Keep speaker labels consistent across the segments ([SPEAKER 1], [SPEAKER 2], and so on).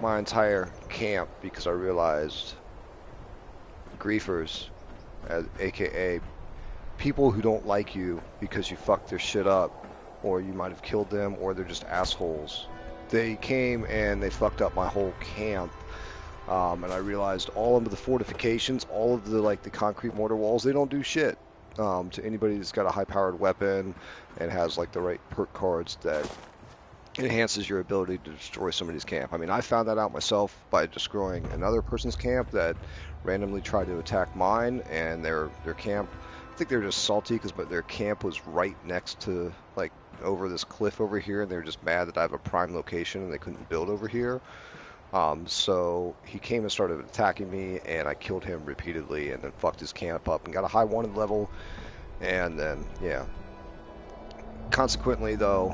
[SPEAKER 1] my entire camp because I realized griefers, aka people who don't like you because you fucked their shit up, or you might have killed them, or they're just assholes. They came and they fucked up my whole camp. And I realized all of the fortifications, all of the like the concrete mortar walls, they don't do shit to anybody that's got a high-powered weapon and has like the right perk cards that enhances your ability to destroy somebody's camp. I mean, I found that out myself by destroying another person's camp that randomly tried to attack mine, and their camp, I think they're just salty because their camp was right next to like over this cliff over here, and they're just mad that I have a prime location and they couldn't build over here. So he came and started attacking me, and I killed him repeatedly, and then fucked his camp up and got a high wanted level, and then yeah. Consequently, though,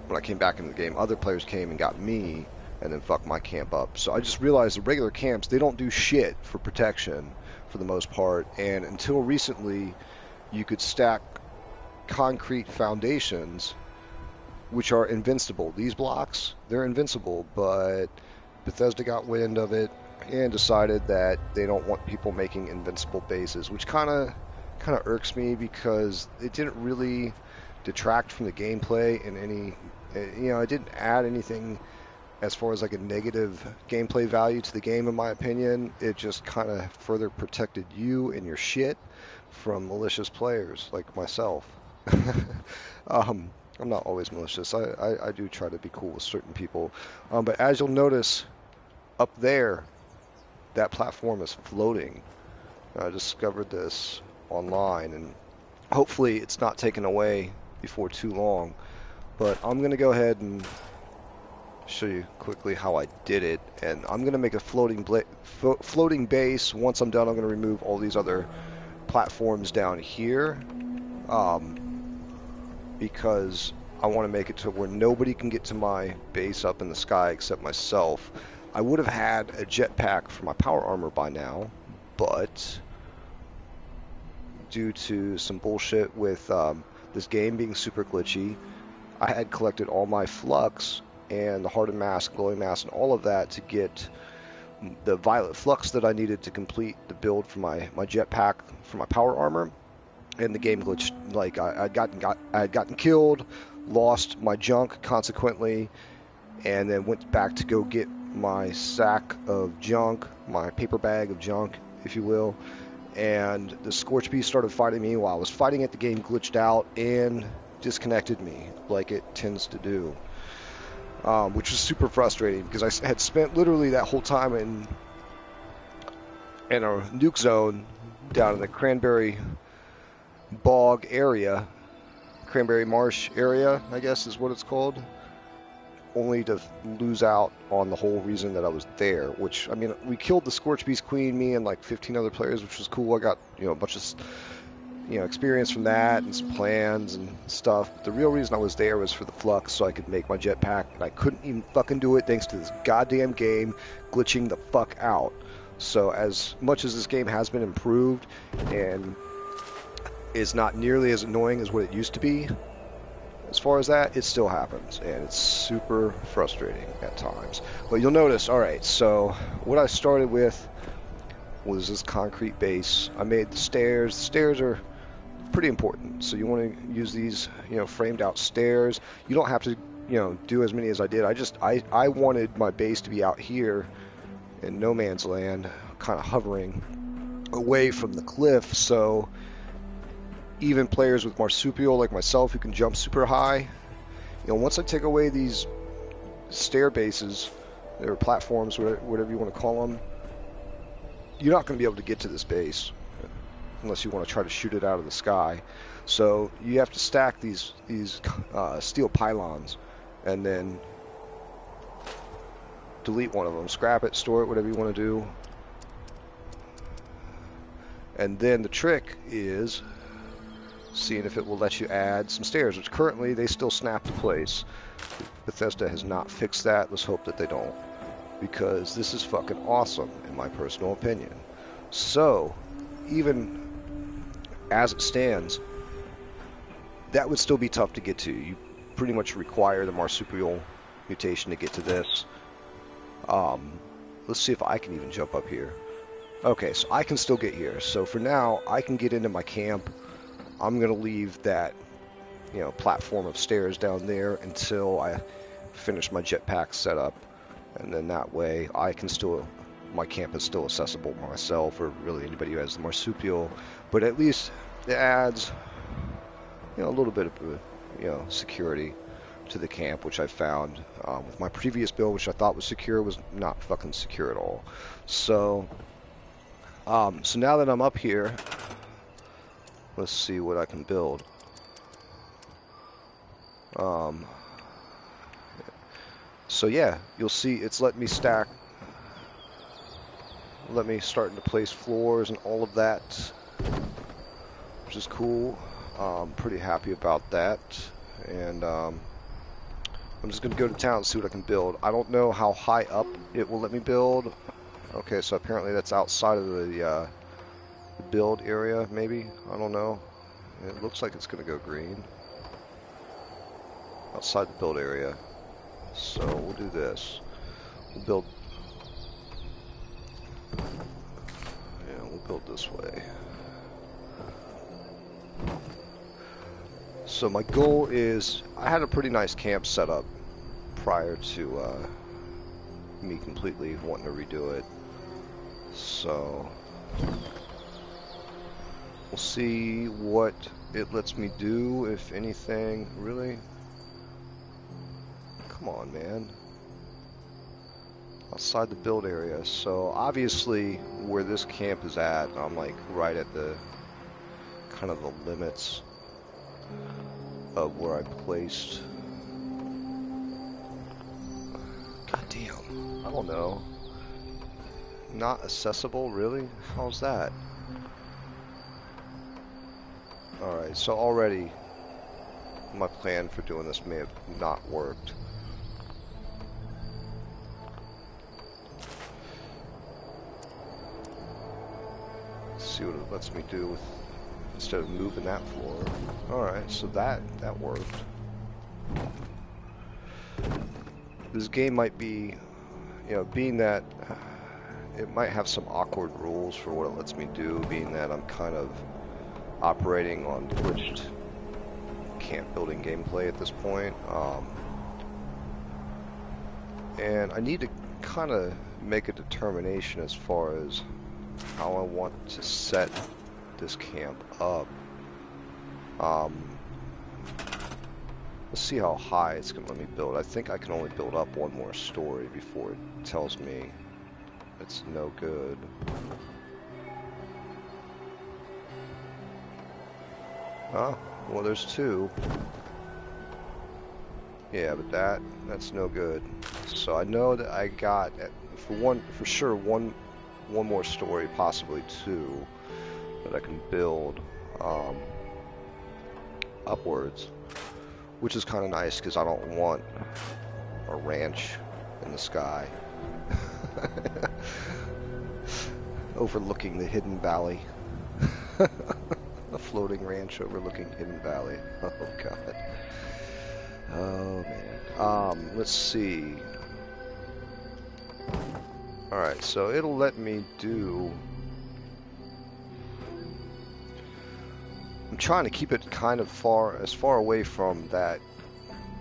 [SPEAKER 1] when I came back into the game, other players came and got me and then fucked my camp up. So I just realized the regular camps, they don't do shit for protection for the most part, and until recently you could stack concrete foundations which are invincible. These blocks, they're invincible, but Bethesda got wind of it and decided that they don't want people making invincible bases, which kind of irks me because it didn't really detract from the gameplay in any, it didn't add anything as far as like a negative gameplay value to the game, in my opinion. It just kind of further protected you and your shit from malicious players like myself. I'm not always malicious. I do try to be cool with certain people. But as you'll notice, up there, that platform is floating. I discovered this online, and hopefully it's not taken away before too long. But I'm going to go ahead and show you quickly how I did it. And I'm going to make a floating base. Once I'm done, I'm going to remove all these other platforms down here. Because I want to make it to where nobody can get to my base up in the sky except myself. I would have had a jetpack for my power armor by now, but due to some bullshit with this game being super glitchy, I had collected all my flux and the hardened mass, glowing mass, and all of that to get the violet flux that I needed to complete the build for my jetpack for my power armor. And the game glitched. Like I had gotten killed, lost my junk consequently, and then went back to go get my sack of junk, my paper bag of junk, if you will. And the Scorch Beast started fighting me. While I was fighting it, the game glitched out and disconnected me, like it tends to do, which was super frustrating because I had spent literally that whole time in a nuke zone down in the Cranberry Bog area, Cranberry Marsh area, I guess is what it's called, only to lose out on the whole reason that I was there. Which, I mean, we killed the Scorch Beast Queen, me and like 15 other players, which was cool. I got, a bunch of, experience from that and some plans and stuff. But the real reason I was there was for the flux, so I could make my jetpack, and I couldn't even fucking do it thanks to this goddamn game glitching the fuck out. So as much as this game has been improved and is not nearly as annoying as what it used to be, as far as that, it still happens, and it's super frustrating at times. But you'll notice, alright, so what I started with was this concrete base. I made the stairs. The stairs are pretty important, so you want to use these, framed out stairs. You don't have to, do as many as I did. I wanted my base to be out here in no man's land, kind of hovering away from the cliff, so even players with marsupial like myself who can jump super high, once I take away these stair bases or platforms, whatever you want to call them, you're not going to be able to get to this base unless you want to try to shoot it out of the sky. So you have to stack these steel pylons and then delete one of them, scrap it, store it, whatever you want to do. And then the trick is seeing if it will let you add some stairs, which currently they still snap to place. Bethesda has not fixed that. Let's hope that they don't, because this is fucking awesome in my personal opinion. So even as it stands, that would still be tough to get to. You pretty much require the marsupial mutation to get to this. Let's see if I can even jump up here. Okay, so I can still get here. So for now, I can get into my camp. I'm gonna leave that, platform of stairs down there until I finish my jetpack setup, and then that way my camp is still accessible myself, or really anybody who has the marsupial. But at least it adds, a little bit of, security to the camp, which I found with my previous build, which I thought was secure, was not fucking secure at all. So, so now that I'm up here, let's see what I can build. So yeah, you'll see it's let me start to place floors and all of that, which is cool. Pretty happy about that. And I'm just gonna go to town and see what I can build. I don't know how high up it will let me build. Okay, so apparently that's outside of the build area, maybe. I don't know. It looks like it's gonna go green. Outside the build area. So we'll do this. We'll build. Yeah, we'll build this way. So my goal is, I had a pretty nice camp set up prior to me completely wanting to redo it. So we'll see what it lets me do, if anything. Really? Come on, man. Outside the build area. So obviously where this camp is at, I'm like right at the kind of the limits of where I placed. God damn. I don't know. Not accessible, really? How's that? Alright, so already my plan for doing this may have not worked. Let's see what it lets me do with, instead of moving that floor. Alright, so that worked. This game might be, being that it might have some awkward rules for what it lets me do, being that I'm kind of operating on glitched camp building gameplay at this point. And I need to kind of make a determination as far as how I want to set this camp up. Let's see how high it's going to let me build. I think I can only build up one more story before it tells me it's no good. Oh, well, there's two. Yeah, but that's no good. So I know that I got, for sure one more story, possibly two, that I can build upwards, which is kind of nice because I don't want a ranch in the sky overlooking the hidden valley. A floating ranch overlooking hidden valley. Oh god. Oh man. Let's see. Alright, so it'll let me do... I'm trying to keep it kind of as far away from that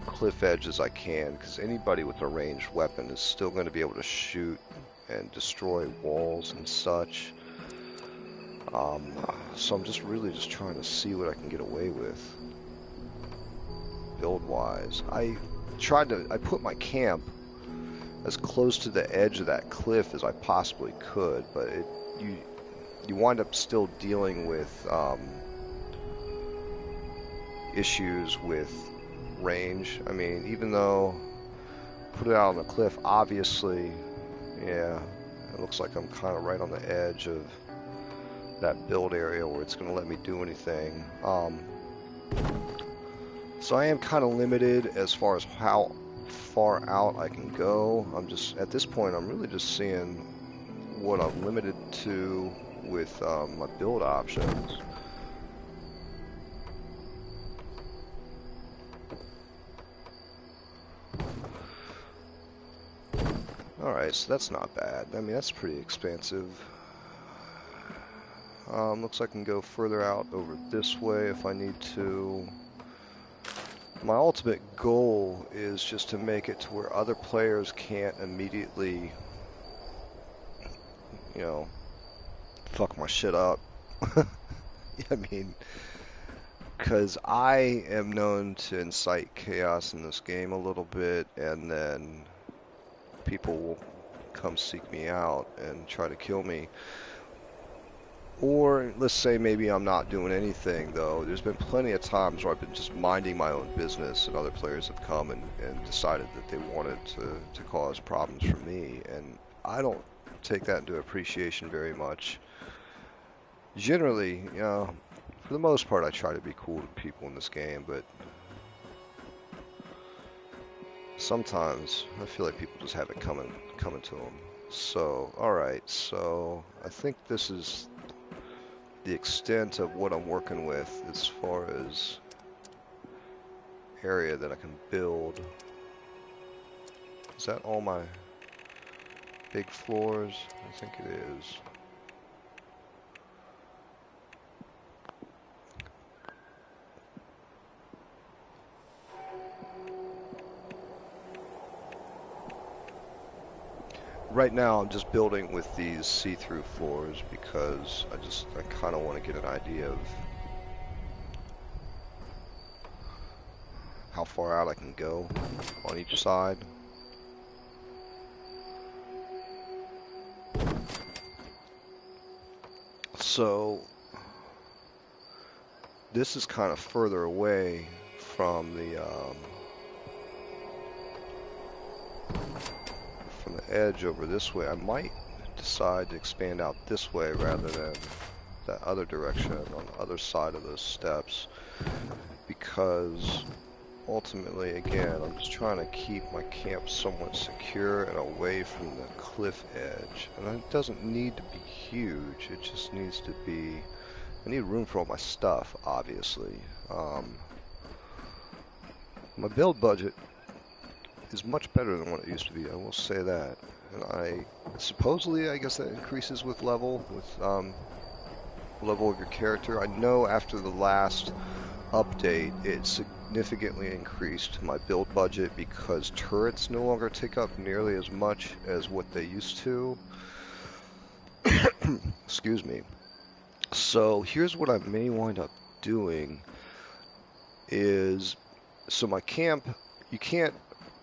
[SPEAKER 1] cliff edge as I can, because anybody with a ranged weapon is still going to be able to shoot and destroy walls and such. So I'm just really trying to see what I can get away with build-wise. I put my camp as close to the edge of that cliff as I possibly could, but you wind up still dealing with issues with range. I mean, even though put it out on the cliff, obviously, yeah, it looks like I'm kind of right on the edge of that build area where it's going to let me do anything. So I am kind of limited as far as how far out I can go. At this point, I'm really just seeing what I'm limited to with my build options. Alright, so that's not bad. I mean, that's pretty expansive. Looks like I can go further out over this way if I need to. My ultimate goal is just to make it to where other players can't immediately, you know, fuck my shit up. I mean, because I am known to incite chaos in this game a little bit, and then people will come seek me out and try to kill me. Or let's say maybe I'm not doing anything, though. There's been plenty of times where I've been just minding my own business, and other players have come and decided that they wanted to cause problems for me, and I don't take that into appreciation very much. Generally, you know, for the most part, I try to be cool to people in this game, but sometimes I feel like people just have it coming to them. So, alright, so I think this is the extent of what I'm working with as far as area that I can build. Is that all my big floors? I think it is. Right now I'm just building with these see-through floors because I kind of want to get an idea of how far out I can go on each side. So this is kind of further away from the edge over this way. I might decide to expand out this way rather than that other direction on the other side of those steps, because ultimately, again, I'm just trying to keep my camp somewhat secure and away from the cliff edge. And it doesn't need to be huge, it just needs to be, I need room for all my stuff, obviously. My build budget is much better than what it used to be, I will say that. And supposedly, I guess that increases with level of your character. I know after the last update, it significantly increased my build budget because turrets no longer take up nearly as much as what they used to. Excuse me. So here's what I may wind up doing is, so my camp, you can't,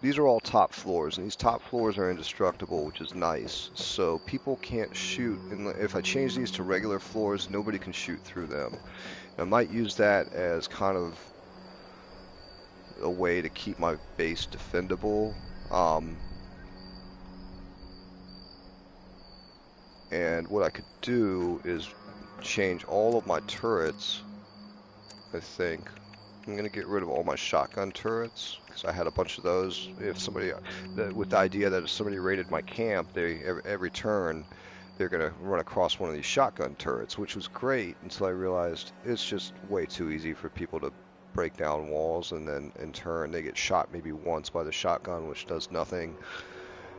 [SPEAKER 1] these are all top floors, and these top floors are indestructible, which is nice. So people can't shoot, and if I change these to regular floors, nobody can shoot through them. I might use that as kind of a way to keep my base defendable. And what I could do is change all of my turrets, I think. I'm going to get rid of all my shotgun turrets, because I had a bunch of those. If somebody, with the idea that if somebody raided my camp, every turn, they're going to run across one of these shotgun turrets, which was great until I realized it's just way too easy for people to break down walls, and then in turn they get shot maybe once by the shotgun, which does nothing,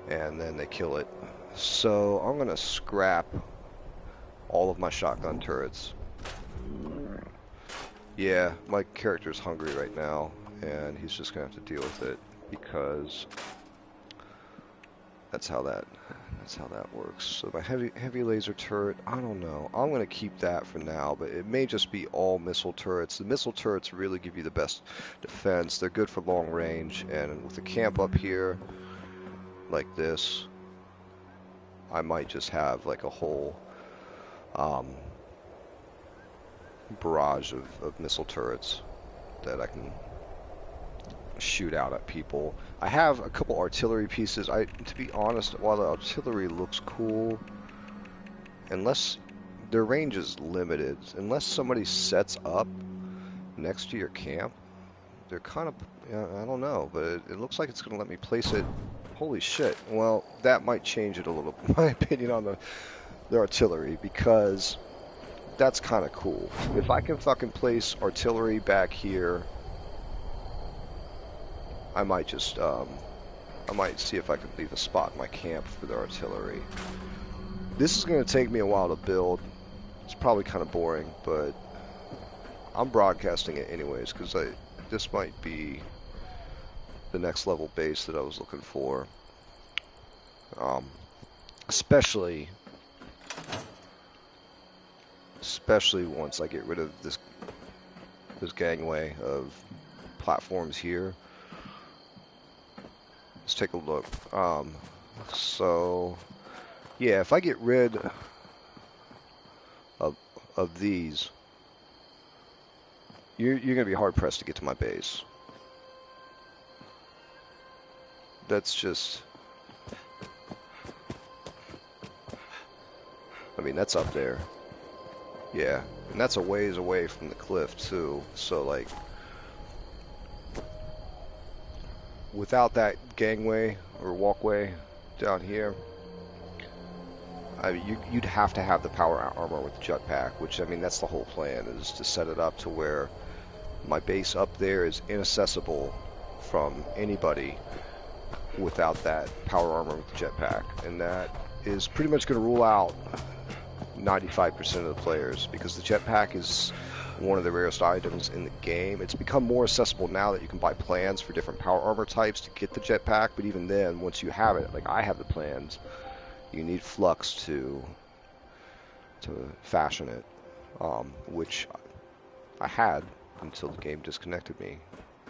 [SPEAKER 1] and then they kill it. So I'm going to scrap all of my shotgun turrets. Yeah, my character's hungry right now, and he's just going to have to deal with it, because that's how that works. So my heavy laser turret, I don't know. I'm going to keep that for now, but it may just be all missile turrets. The missile turrets really give you the best defense. They're good for long range, and with the camp up here like this, I might just have like a whole barrage of missile turrets that I can shoot out at people. I have a couple artillery pieces. To be honest, while the artillery looks cool, unless their range is limited, unless somebody sets up next to your camp, they're kind of, I don't know, but it looks like it's going to let me place it. Holy shit. Well, that might change it a little, my opinion on the artillery, because that's kind of cool. If I can fucking place artillery back here, I might just I might see if I can leave a spot in my camp for the artillery. This is going to take me a while to build. It's probably kind of boring, but I'm broadcasting it anyways because this might be the next level base that I was looking for. Especially once I get rid of this gangway of platforms here. Let's take a look. So yeah, if I get rid of these, you're gonna be hard pressed to get to my base. That's just, I mean, that's up there. Yeah, and that's a ways away from the cliff too. So like, without that gangway or walkway down here, you'd have to have the power armor with the jetpack, which, I mean, that's the whole plan, is to set it up to where my base up there is inaccessible from anybody without that power armor with the jetpack. And that is pretty much going to rule out 95% of the players, because the jetpack is one of the rarest items in the game. It's become more accessible now that you can buy plans for different power armor types to get the jetpack, but even then, once you have it, like I have the plans, you need flux to fashion it, which I had until the game disconnected me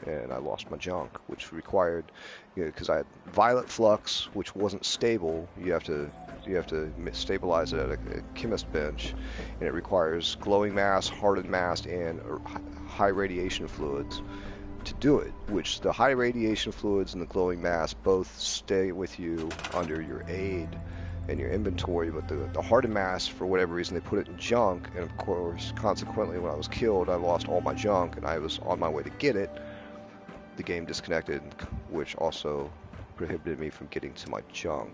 [SPEAKER 1] and I lost my junk, which required, because I had violet flux, which wasn't stable. You have to stabilize it at a chemist bench, and it requires glowing mass, hardened mass, and high radiation fluids to do it, which the high radiation fluids and the glowing mass both stay with you under your aid and your inventory, but the hardened mass, for whatever reason, they put it in junk, and of course, consequently, when I was killed, I lost all my junk, and I was on my way to get it. The game disconnected, which also prohibited me from getting to my junk,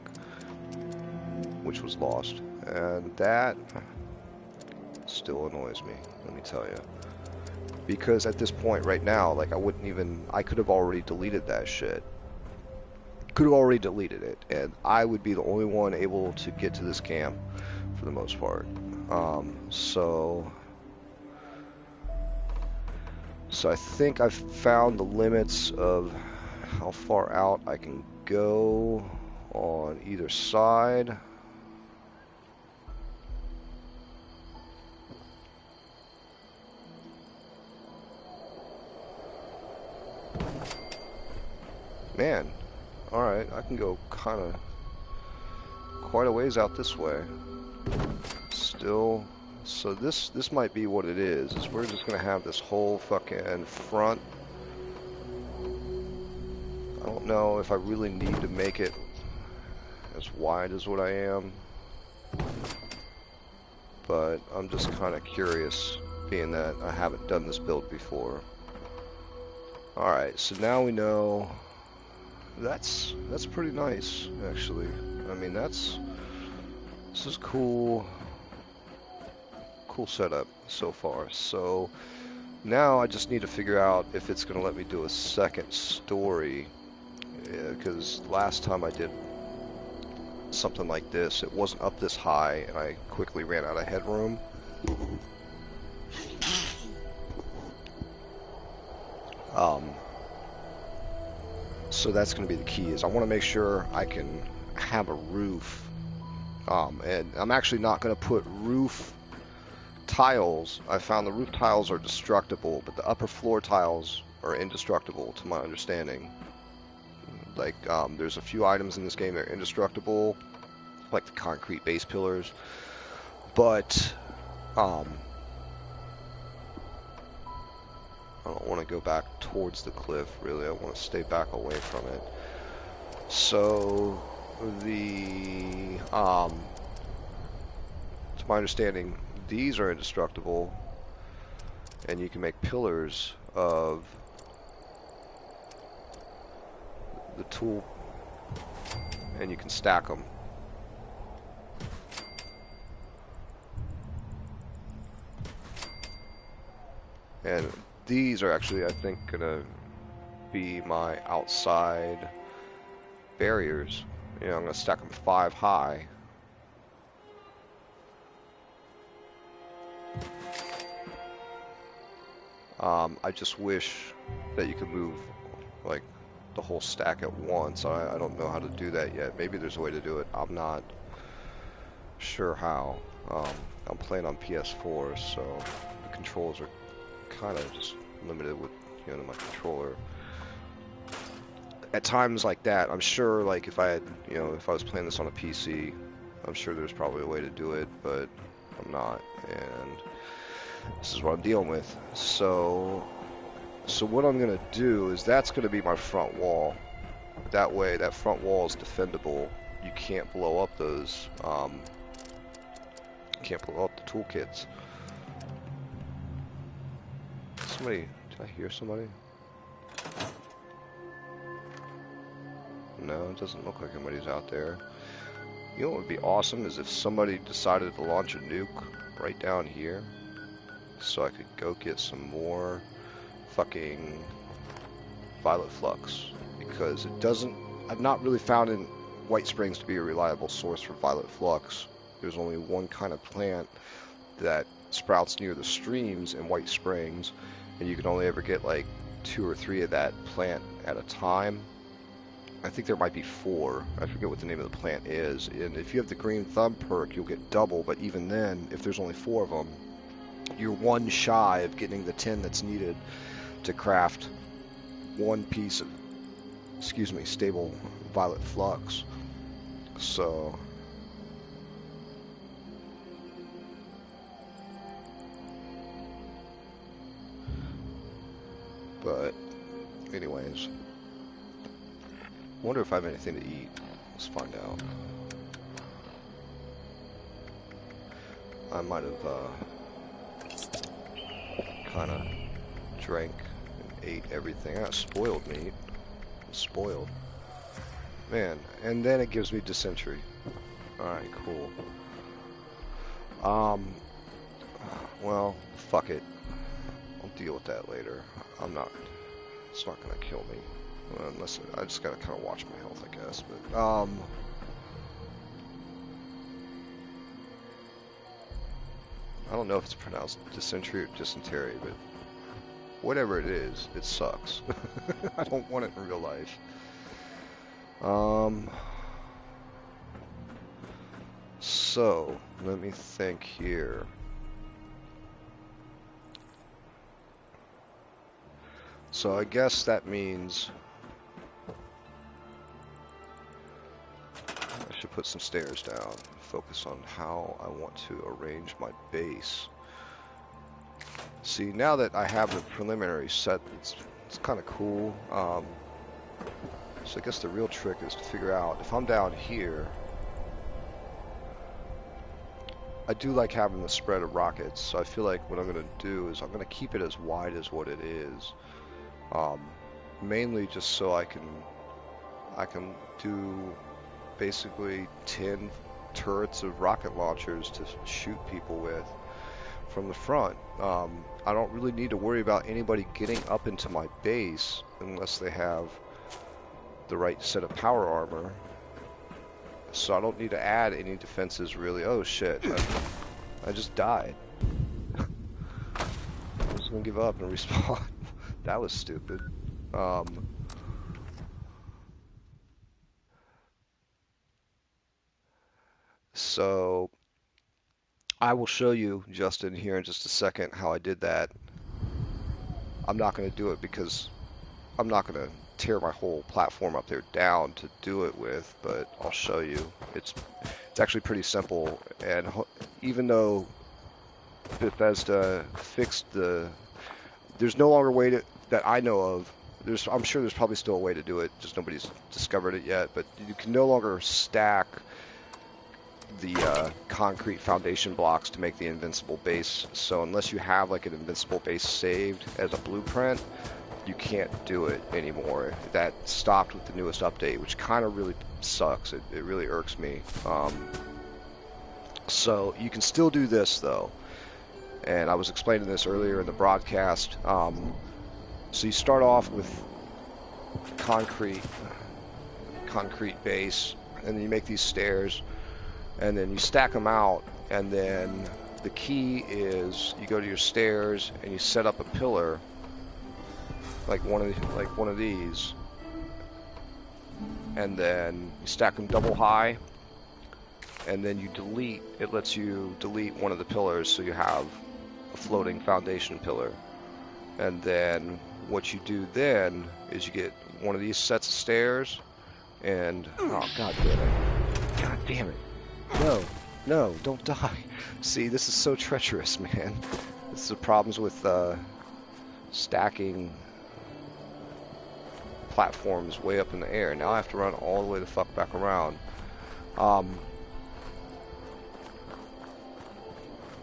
[SPEAKER 1] which was lost, and that still annoys me, let me tell you, because at this point right now, like, I could have already deleted that shit. Could have already deleted it, and I would be the only one able to get to this camp for the most part. So I think I've found the limits of how far out I can go on either side. Man, alright, I can go kind of quite a ways out this way. Still, so this might be what it is we're just going to have this whole fucking front. I don't know if I really need to make it as wide as what I am, but I'm just kind of curious, being that I haven't done this build before. Alright, so now we know. That's pretty nice, actually. I mean, this is cool setup so far. So now I just need to figure out if it's going to let me do a second story, because last time I did something like this, it wasn't up this high, and I quickly ran out of headroom. So that's going to be the key, is I want to make sure I can have a roof, and I'm actually not going to put roof tiles. I found the roof tiles are destructible, but the upper floor tiles are indestructible, to my understanding. Like, there's a few items in this game that are indestructible, like the concrete base pillars, but I don't want to go back towards the cliff, really. I want to stay back away from it. So, to my understanding, these are indestructible, and you can make pillars of the tool, and you can stack them. And these are actually, I think, gonna be my outside barriers. You know, I'm going to stack them 5 high. I just wish that you could move like the whole stack at once. I don't know how to do that yet. Maybe there's a way to do it. I'm not sure how. I'm playing on PS4, so the controls are kind of just limited with, you know, my controller. At times like that, I'm sure, like if I had, you know, if I was playing this on a PC, I'm sure there's probably a way to do it, but I'm not, and this is what I'm dealing with. So what I'm gonna do is that's gonna be my front wall. That way, that front wall is defendable. You can't blow up those. Can't blow up the toolkits. Somebody, did I hear somebody? No, it doesn't look like anybody's out there. You know what would be awesome is if somebody decided to launch a nuke right down here, so I could go get some more fucking violet flux, because it doesn't, I've not really found in White Springs to be a reliable source for violet flux. There's only one kind of plant that sprouts near the streams in White Springs, and you can only ever get like 2 or 3 of that plant at a time. I think there might be 4. I forget what the name of the plant is. And if you have the green thumb perk, you'll get double, but even then, if there's only 4 of them, you're 1 shy of getting the 10 that's needed to craft 1 piece of, excuse me, stable violet flux. So but anyways, I wonder if I have anything to eat. Let's find out. I might have kind of drank and ate everything. I got spoiled meat. Spoiled. Man, and then it gives me dysentery. Alright, cool. Well, fuck it. I'll deal with that later. I'm not, it's not gonna kill me. Unless, I just gotta kind of watch my health, I guess, but, I don't know if it's pronounced dysentery or dysentery, but whatever it is, it sucks. I don't want it in real life. So, let me think here. So I guess that means I should put some stairs down, focus on how I want to arrange my base. See, now that I have the preliminary set, it's kind of cool. So I guess the real trick is to figure out, if I'm down here, I do like having the spread of rockets, so I feel like what I'm going to do is I'm going to keep it as wide as what it is. Mainly just so I can do basically 10 turrets of rocket launchers to shoot people with from the front. I don't really need to worry about anybody getting up into my base unless they have the right set of power armor. So I don't need to add any defenses really. Oh shit, I just died. I'm just gonna give up and respawn. That was stupid. So I will show you, Justin, here in just a second how I did that. I'm not going to do it because I'm not going to tear my whole platform up there down to do it with, but I'll show you. It's actually pretty simple, and even though Bethesda fixed there's no longer a way that I know of. I'm sure there's probably still a way to do it, just nobody's discovered it yet, but you can no longer stack the concrete foundation blocks to make the invincible base. So unless you have like an invincible base saved as a blueprint, you can't do it anymore. That stopped with the newest update, which kind of really sucks. It really irks me. So you can still do this though, and I was explaining this earlier in the broadcast. So you start off with concrete concrete base, and then you make these stairs, and then you stack them out, and then the key is you go to your stairs and you set up a pillar like one of these, and then you stack them double high, and then you delete. It lets you delete one of the pillars, so you have a floating foundation pillar. And then what you do then is you get one of these sets of stairs, and oh god damn it, god damn it, no, don't die. See, this is so treacherous, man. This is the problems with stacking platforms way up in the air. Now I have to run all the way the fuck back around.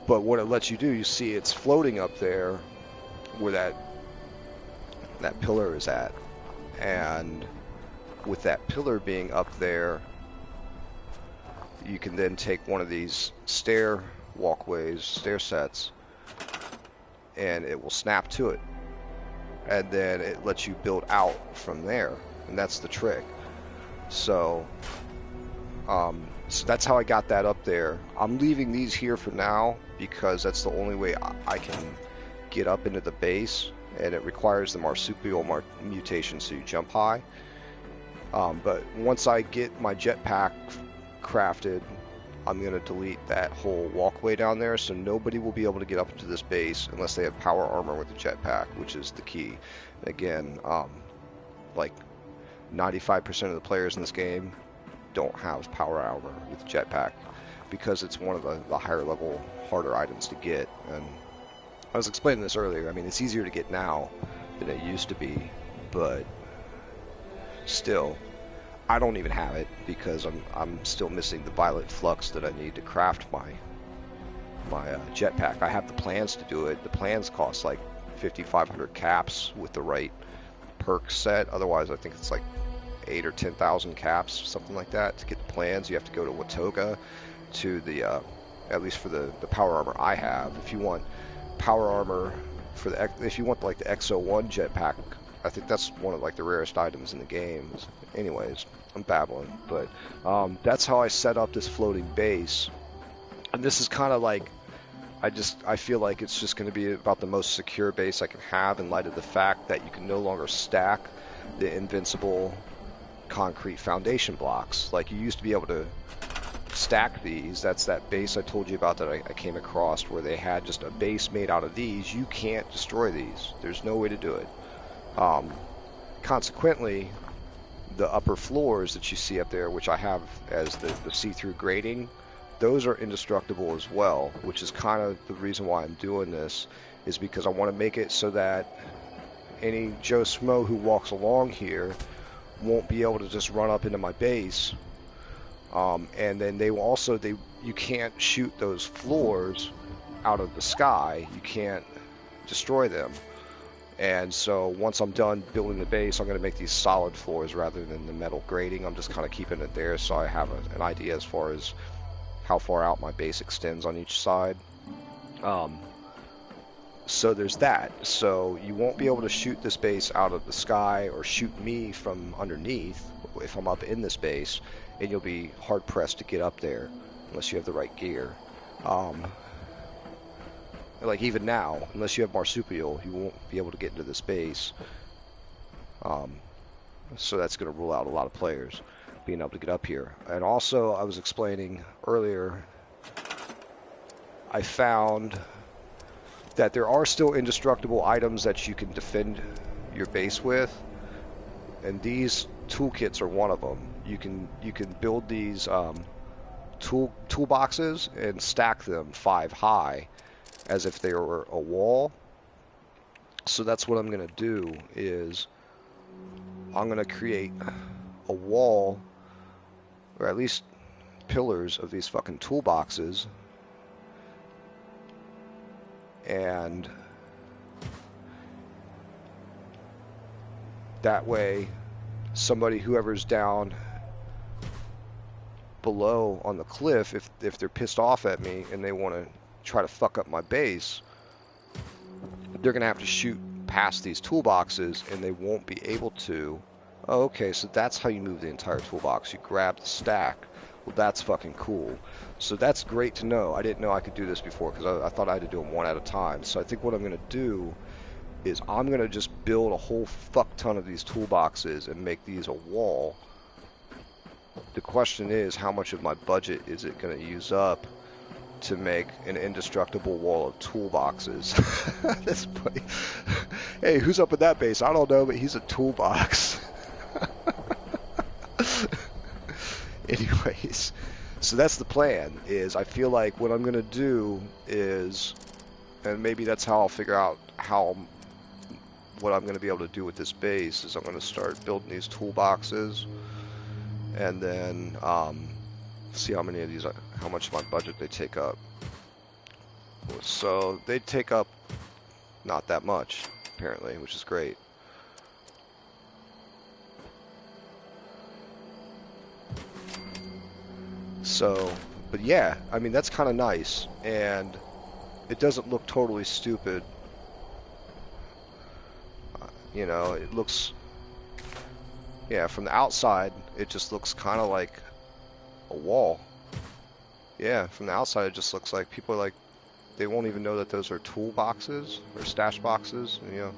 [SPEAKER 1] But what it lets you do, you see it's floating up there where that pillar is at, and with that pillar being up there, you can then take one of these stair sets, and it will snap to it, and then it lets you build out from there, and that's the trick. So so that's how I got that up there. I'm leaving these here for now because that's the only way I can get up into the base, and it requires the marsupial mutation, so you jump high. But once I get my jetpack crafted, I'm going to delete that whole walkway down there, so nobody will be able to get up into this base unless they have power armor with the jetpack, which is the key. And again, like 95% of the players in this game don't have power armor with jetpack because it's one of the higher level, harder items to get. And I was explaining this earlier. I mean, it's easier to get now than it used to be, but still, I don't even have it because I'm still missing the violet flux that I need to craft my jetpack. I have the plans to do it. The plans cost like 5,500 caps with the right perk set. Otherwise, I think it's like 8 or 10,000 caps, something like that. To get the plans, you have to go to Watoga to the at least for the power armor I have. If you want power armor for if you want like the XO1 jetpack, I think that's one of like the rarest items in the game. Anyways, I'm babbling, but that's how I set up this floating base. And this is kind of like, I feel like it's just going to be about the most secure base I can have in light of the fact that you can no longer stack the invincible concrete foundation blocks like you used to be able to stack these. That's that base I told you about that I came across where they had just a base made out of these. You can't destroy these. There's no way to do it. Consequently, the upper floors that you see up there, which I have as the see-through grating, those are indestructible as well, which is kind of the reason why I'm doing this, is because I want to make it so that any Joe Schmo who walks along here won't be able to just run up into my base. And then they will also, you can't shoot those floors out of the sky. You can't destroy them. And so once I'm done building the base, I'm going to make these solid floors rather than the metal grating. I'm just kind of keeping it there so I have an idea as far as how far out my base extends on each side. So there's that. So you won't be able to shoot this base out of the sky or shoot me from underneath if I'm up in this base, and you'll be hard pressed to get up there unless you have the right gear. Like even now, unless you have marsupial, you won't be able to get into this base. So that's going to rule out a lot of players being able to get up here. And also, I was explaining earlier, I found that there are still indestructible items that you can defend your base with, and these toolkits are one of them. You can build these toolboxes and stack them 5 high as if they were a wall. So that's what I'm going to do, is I'm going to create a wall, or at least pillars of these fucking toolboxes, and that way whoever's down below on the cliff, if they're pissed off at me and they want to try to fuck up my base, they're gonna have to shoot past these toolboxes and they won't be able to Oh, okay, so that's how you move the entire toolbox. You grab the stack. Well, that's fucking cool. So that's great to know. I didn't know I could do this before because I thought I had to do them one at a time. So I think what I'm going to do is I'm going to just build a whole fuck ton of these toolboxes and make these a wall. The question is, how much of my budget is it going to use up to make an indestructible wall of toolboxes? That's funny. Hey, who's up in that base? I don't know, but he's a toolbox. Anyways, so that's the plan. Is I feel like what I'm gonna do is, and maybe that's how I'll figure out what I'm gonna be able to do with this base is I'm gonna start building these toolboxes, and then see how many of these, how much of my budget they take up. So they take up not that much apparently, which is great. So, but yeah, I mean, that's kind of nice, and it doesn't look totally stupid. You know, it looks, yeah, from the outside, it just looks kind of like a wall. Yeah, from the outside, it just looks like people are like, they won't even know that those are tool boxes or stash boxes, you know.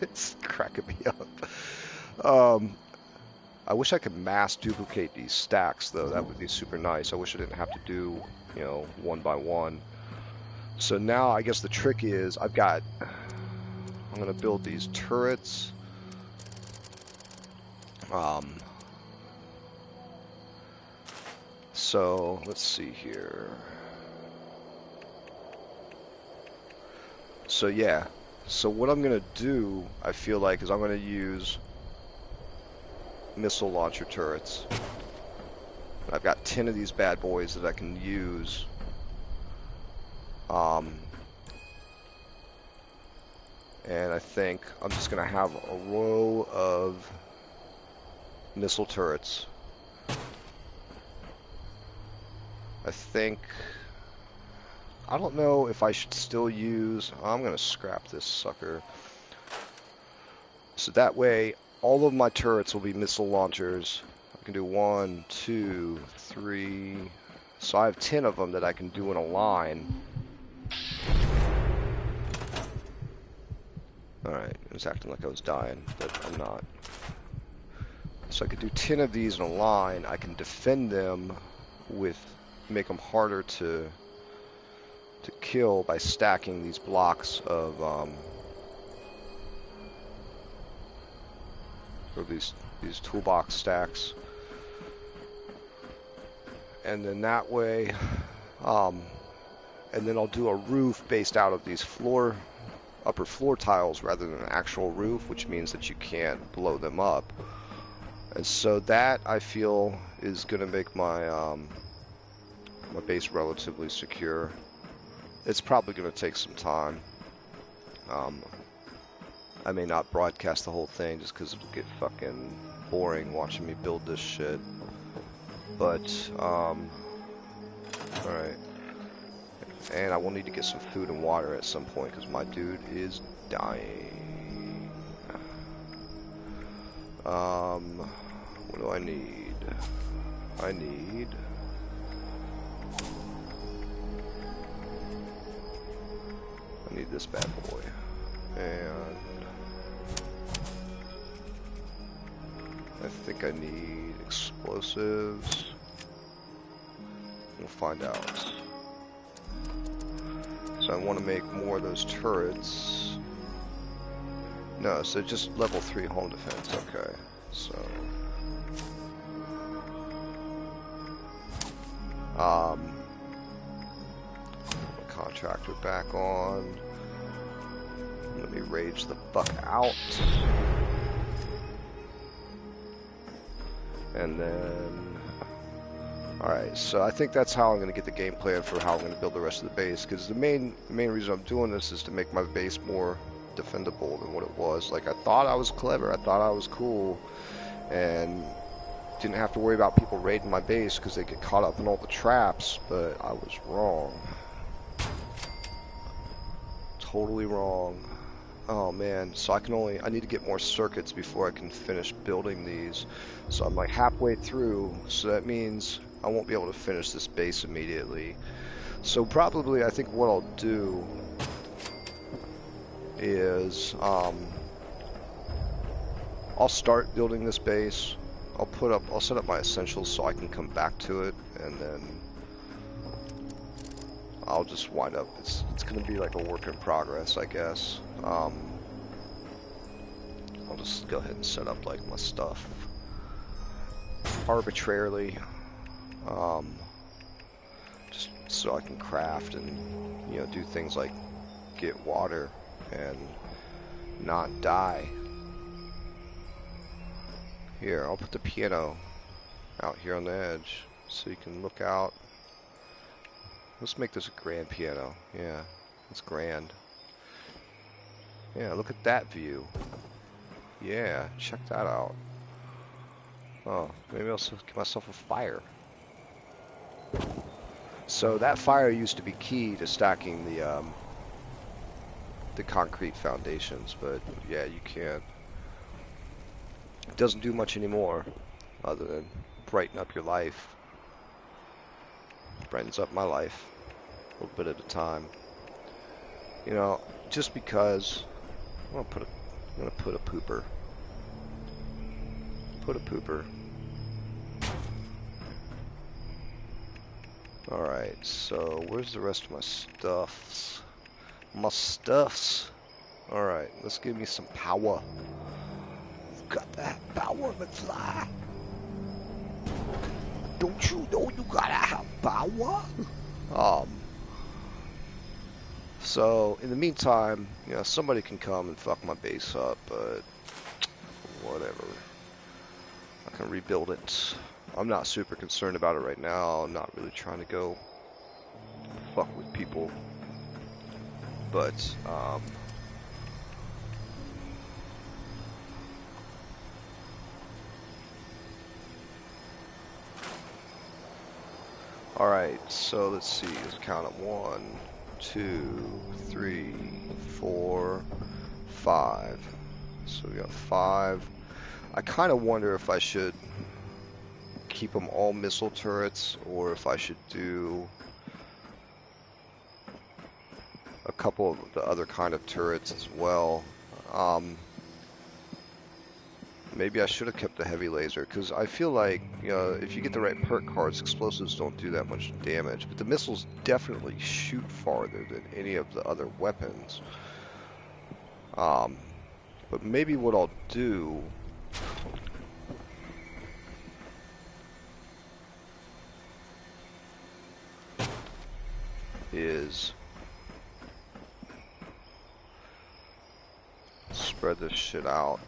[SPEAKER 1] It's cracking me up. I wish I could mass duplicate these stacks, though. That would be super nice. I wish I didn't have to do, you know, one by one. So now I guess the trick is I'm going to build these turrets. So let's see here. So yeah, so what I'm going to do, I feel like, is I'm going to use missile launcher turrets. I've got 10 of these bad boys that I can use. And I think I'm just going to have a row of missile turrets. I don't know if I should still use, I'm going to scrap this sucker. So that way, all of my turrets will be missile launchers. I can do 1, 2, 3. So I have 10 of them that I can do in a line. Alright, it was acting like I was dying, but I'm not. So I could do 10 of these in a line. I can defend them with, make them harder to kill by stacking these blocks of, or these toolbox stacks. And then that way, and then I'll do a roof based out of these upper floor tiles rather than an actual roof, which means that you can't blow them up. And so that, I feel, is going to make my my base relatively secure. It's probably going to take some time. I may not broadcast the whole thing just because it'll get fucking boring watching me build this shit. But, alright. And I will need to get some food and water at some point because my dude is dying. What do I need? I need this bad boy. And I think I need explosives. We'll find out. So I want to make more of those turrets. No, so just level 3 home defense. Okay, so put the contractor back on. Let me rage the fuck out. And then, alright, so I think that's how I'm going to get the game plan for how I'm going to build the rest of the base, because the main reason I'm doing this is to make my base more defendable than what it was. Like, I thought I was clever, I thought I was cool, and didn't have to worry about people raiding my base because they get caught up in all the traps, but I was wrong. Totally wrong. Oh man, so I need to get more circuits before I can finish building these. So I'm like halfway through, so that means I won't be able to finish this base immediately. So probably I think what I'll do is I'll start building this base. I'll set up my essentials so I can come back to it, and then I'll just wind up, it's gonna be like a work in progress, I guess. I'll just go ahead and set up like my stuff arbitrarily, just so I can craft and, you know, do things like get water and not die. Here, I'll put the piano out here on the edge so you can look out. Let's make this a grand piano. Yeah, it's grand. Yeah, look at that view. Yeah, check that out. Oh, maybe I'll get myself a fire. So that fire used to be key to stacking the concrete foundations, but yeah, you can't. It doesn't do much anymore, other than brighten up your life. Brightens up my life a little bit at a time. You know, just because I'm gonna put a pooper. Put a pooper. Alright, so where's the rest of my stuffs? My stuffs. Alright, let's give me some power. Got that power, McFly. Don't you know you gotta have power? So in the meantime, you know, somebody can come and fuck my base up, but whatever. I can rebuild it. I'm not super concerned about it right now. I'm not really trying to go fuck with people. But, alright, so let's see. Let's count it. 1, 2, 3, 4, 5. So we got 5. I kind of wonder if I should keep them all missile turrets, or if I should do a couple of the other kind of turrets as well. Maybe I should have kept the heavy laser, because I feel like, you know, if you get the right perk cards, explosives don't do that much damage, but the missiles definitely shoot farther than any of the other weapons. But maybe what I'll do is spread this shit out.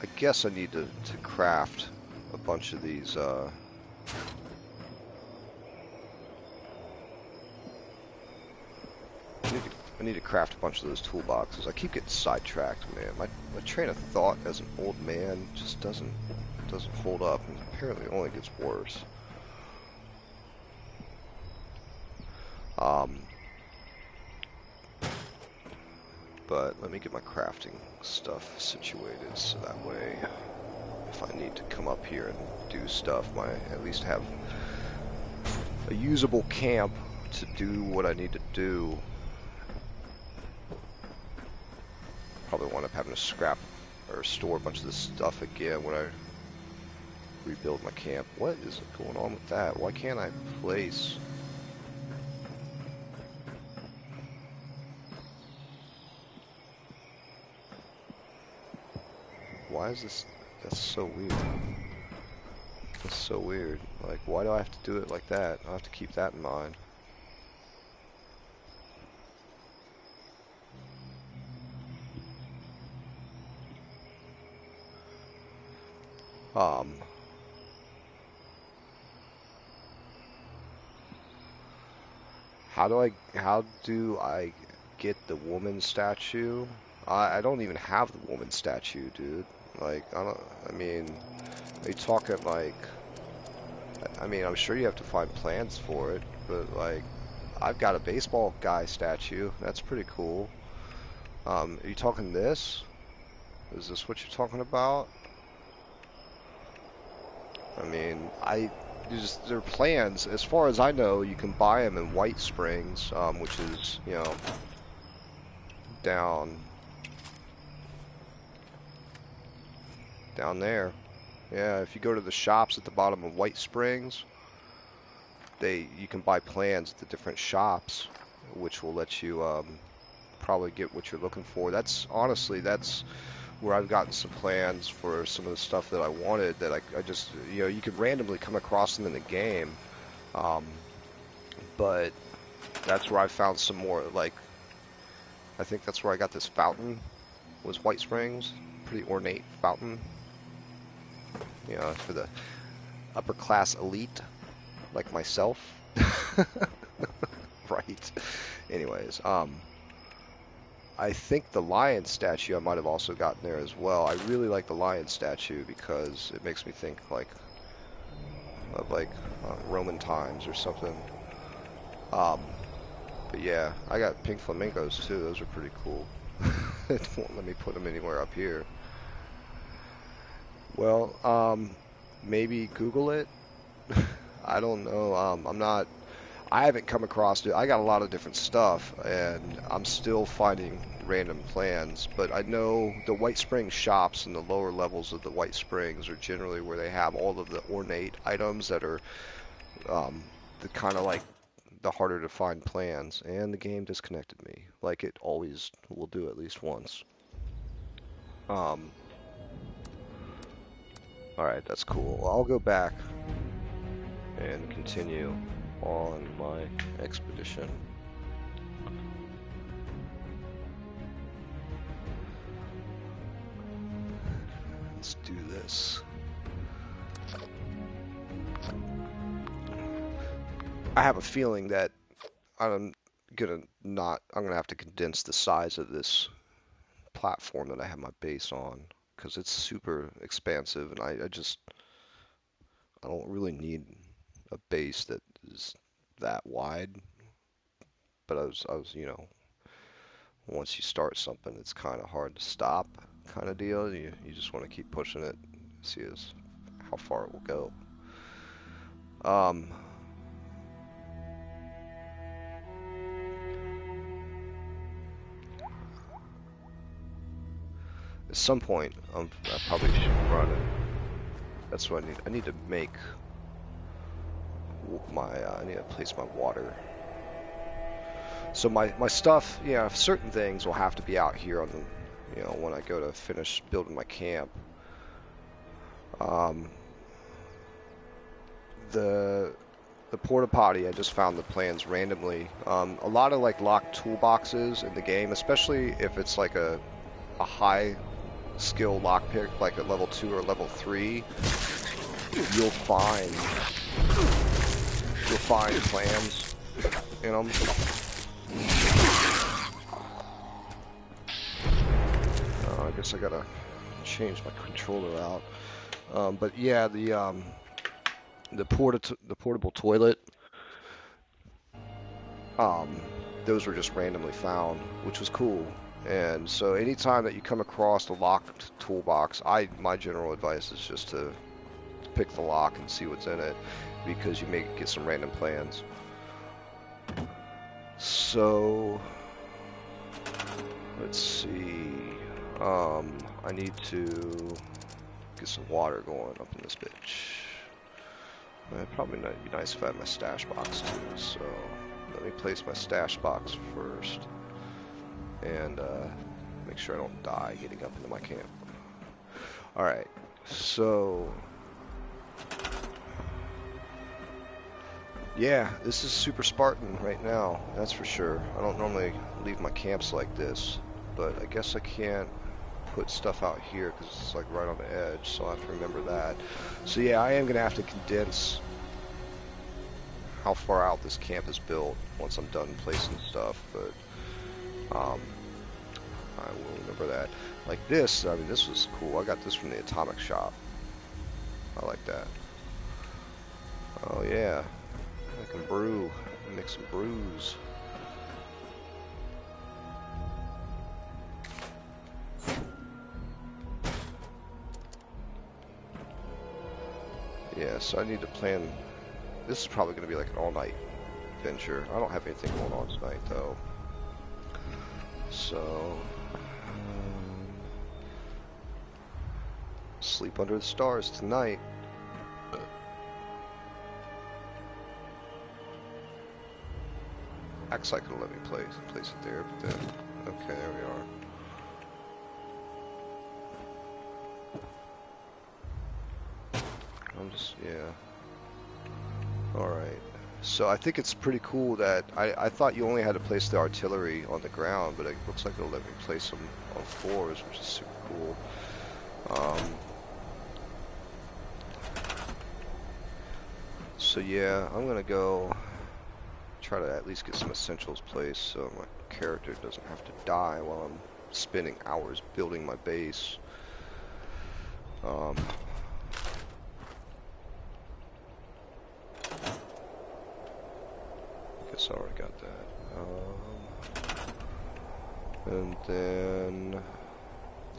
[SPEAKER 1] I guess I need to craft a bunch of these I need to craft a bunch of those toolboxes. I keep getting sidetracked, man. My train of thought as an old man just doesn't hold up, and apparently only gets worse. But let me get my crafting stuff situated so that way, if I need to come up here and do stuff, I at least have a usable camp to do what I need to do. Probably wind up having to scrap or store a bunch of this stuff again when I rebuild my camp. What is going on with that? Why can't I place? Why is this? That's so weird. That's so weird. Like, why do I have to do it like that? I'll have to keep that in mind. How do I get the woman statue? I don't even have the woman statue, dude. Like, I mean, are you talking like, I mean, I'm sure you have to find plans for it, but like, I've got a baseball guy statue. That's pretty cool. Are you talking this? Is this what you're talking about? I mean, there are plans. As far as I know, you can buy them in White Springs, which is, you know, down there. Yeah, if you go to the shops at the bottom of White Springs, you can buy plans at the different shops, which will let you probably get what you're looking for. That's where I've gotten some plans for some of the stuff that I wanted that I just, you know, you could randomly come across them in the game. But that's where I found some more, like, I think that's where I got this fountain, was White Springs. Pretty ornate fountain. You know, for the upper class elite, like myself. Right. Anyways, I think the lion statue I might have also gotten there as well. I really like the lion statue because it makes me think of Roman times or something. But yeah, I got pink flamingos too. Those are pretty cool. It won't let me put them anywhere up here. Well, maybe Google it. I don't know. I haven't come across it. I got a lot of different stuff, and I'm still finding random plans. But I know the White Springs shops and the lower levels of the White Springs are generally where they have all of the ornate items that are the kind of like the harder to find plans. And the game disconnected me, like it always will do at least once. All right, that's cool. I'll go back and continue on my expedition. Let's do this. I have a feeling that I'm gonna have to condense the size of this platform that I have my base on, because it's super expansive, and I don't really need a base that is that wide. But I was, you know, once you start something, it's kind of hard to stop, kind of deal. You just want to keep pushing it, see how far it will go. At some point, I probably should run it. That's what I need. I need to make I need to place my water. So my stuff, yeah, certain things will have to be out here on the, you know, when I go to finish building my camp. The porta potty, I just found the plans randomly. A lot of like locked toolboxes in the game, especially if it's like a high skill lockpick, like a level 2 or level 3, you'll find plans in them. I guess I gotta change my controller out. But yeah, the portable toilet, those were just randomly found, which was cool. And so anytime that you come across a locked toolbox, my general advice is just to pick the lock and see what's in it, because you may get some random plans. So let's see. I need to get some water going up in this bitch. It'd probably be nice if I had my stash box too. So let me place my stash box first, and make sure I don't die getting up into my camp. Alright, so yeah, this is super Spartan right now, that's for sure. I don't normally leave my camps like this, but I guess I can't put stuff out here because it's like right on the edge, so I have to remember that. So yeah, I am going to have to condense how far out this camp is built once I'm done placing stuff, but I will remember that. Like this, I mean, this was cool. I got this from the atomic shop. I like that. Oh yeah, I can brew Make some brews. Yeah, so I need to plan. This is probably going to be like an all-night venture. I don't have anything going on tonight, though. So, sleep under the stars tonight. Acts like it'll let me place it there, but then, okay, there we are. I'm just, yeah. Alright. So I think it's pretty cool that, I thought you only had to place the artillery on the ground, but it looks like it'll let me place them on floors, which is super cool. So yeah, I'm gonna go try to at least get some essentials placed so my character doesn't have to die while I'm spending hours building my base. Guess I already got that. And then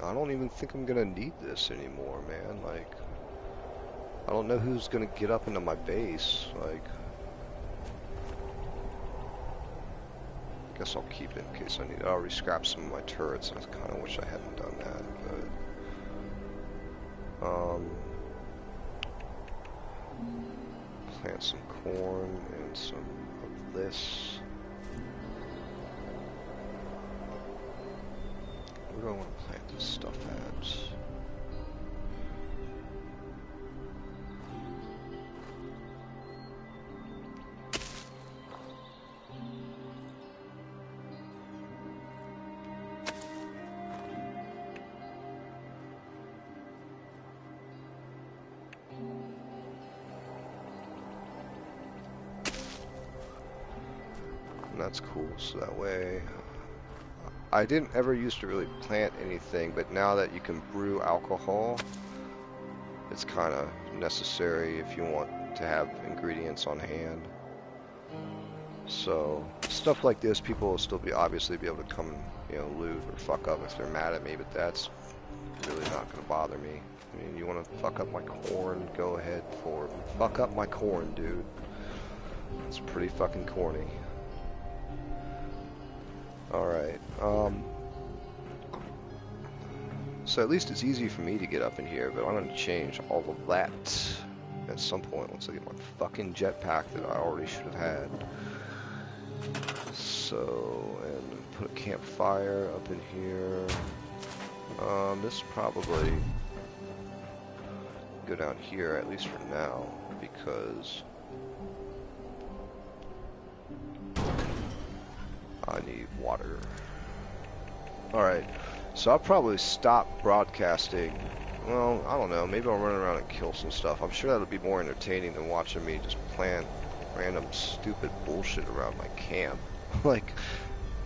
[SPEAKER 1] I don't even think I'm gonna need this anymore, man. Like, I don't know who's gonna get up into my base. Like, I guess I'll keep it in case I need it. I already scrapped some of my turrets. I kind of wish I hadn't done that, but plant some corn and some of this. Where do I want to plant this stuff at? That's cool, so that way I didn't ever used to really plant anything, but now that you can brew alcohol, it's kind of necessary if you want to have ingredients on hand. So stuff like this, people will still obviously be able to come and, you know, loot or fuck up if they're mad at me, but that's really not going to bother me. I mean, you want to fuck up my corn, go ahead for it. Fuck up my corn, dude. It's pretty fucking corny. Alright, so at least it's easy for me to get up in here, but I'm going to change all of that at some point once I get my fucking jetpack that I already should have had. So, and put a campfire up in here. This probably go down here, at least for now, because I need water. Alright, so I'll probably stop broadcasting. Well, I don't know, maybe I'll run around and kill some stuff. I'm sure that'll be more entertaining than watching me just plan random stupid bullshit around my camp. Like,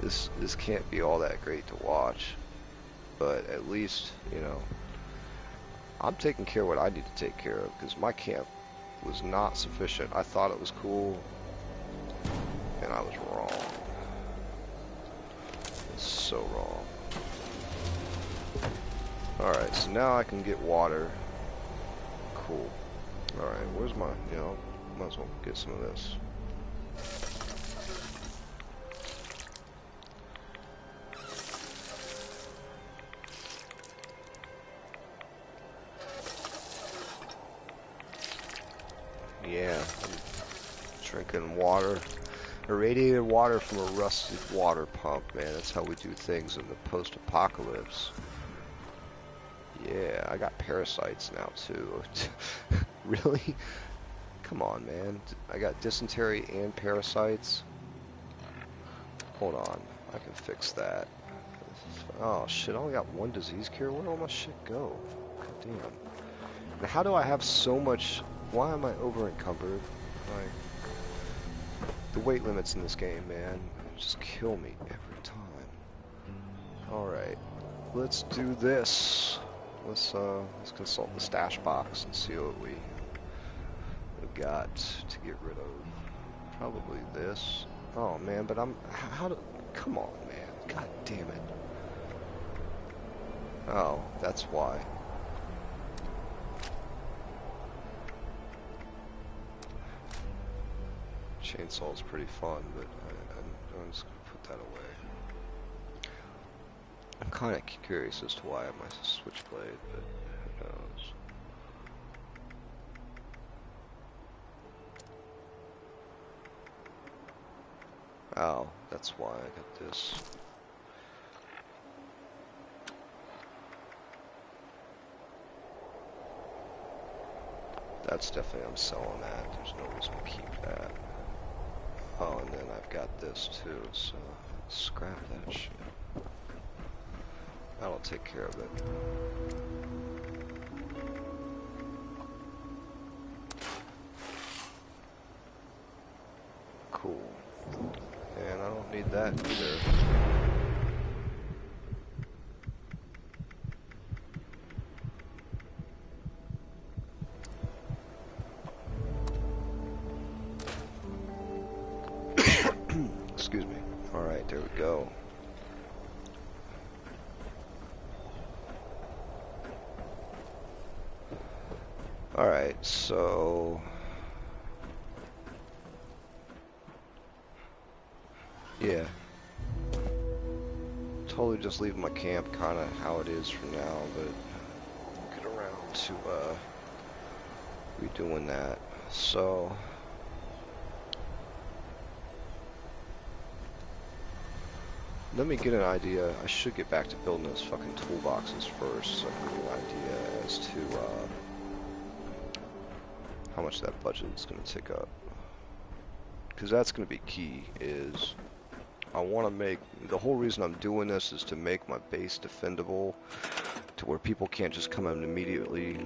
[SPEAKER 1] this can't be all that great to watch. But at least, you know, I'm taking care of what I need to take care of, because my camp was not sufficient. I thought it was cool, and I was wrong. So wrong. Alright, so now I can get water. Cool. Alright, where's my, you know, might as well get some of this. Yeah, I'm drinking water. Irradiated water from a rusted water pump, man. That's how we do things in the post-apocalypse. Yeah, I got parasites now, too. Really? Come on, man. I got dysentery and parasites. Hold on. I can fix that. Oh, shit. I only got one disease cure. Where'd all my shit go? God damn. Now, how do I have so much... Why am I over-encumbered? Like... The weight limits in this game, man, just kill me every time. Alright, let's do this. Let's consult the stash box and see what we got to get rid of. Probably this. Oh man, but how do, come on man, god damn it. Oh, that's why. Chainsaw's pretty fun, but I'm just gonna put that away. I'm kind of curious as to why I have my switchblade, but who knows. Oh, that's why I got this. That's definitely, I'm selling that. There's no reason to keep that. Oh, and then I've got this too, so scrap that shit. That'll take care of it. Cool. And I don't need that either. Excuse me. Alright, there we go. Alright, so... yeah. Totally just leave my camp kind of how it is for now, but get around to redoing that. So... let me get an idea. I should get back to building those fucking toolboxes first, so I can get an idea as to how much that budget is going to take up. Because that's going to be key, is I want to make, the whole reason I'm doing this is to make my base defendable, to where people can't just come and immediately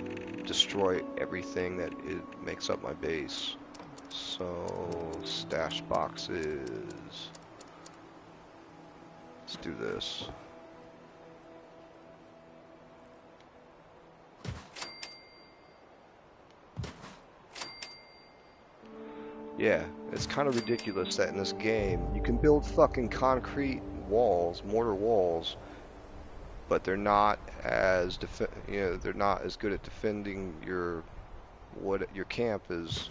[SPEAKER 1] destroy everything that it makes up my base. So, stash boxes. Let's do this. Yeah, it's kind of ridiculous that in this game you can build fucking concrete walls, mortar walls, but they're not as they're not as good at defending your camp as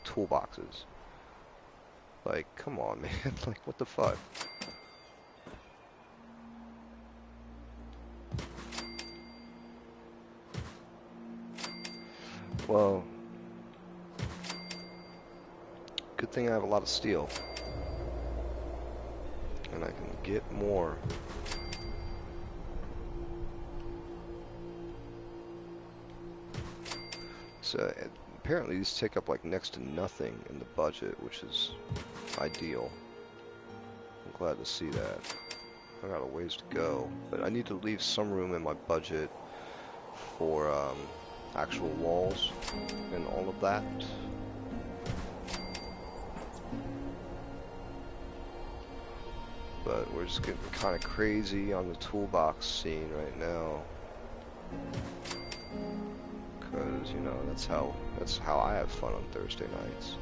[SPEAKER 1] toolboxes. Like, come on, man. Like, what the fuck? Well, good thing I have a lot of steel, and I can get more. So apparently these take up like next to nothing in the budget, which is ideal. I'm glad to see that. I got a ways to go, but I need to leave some room in my budget for actual walls and all of that. But we're just getting kind of crazy on the toolbox scene right now, because you know that's how I have fun on Thursday nights.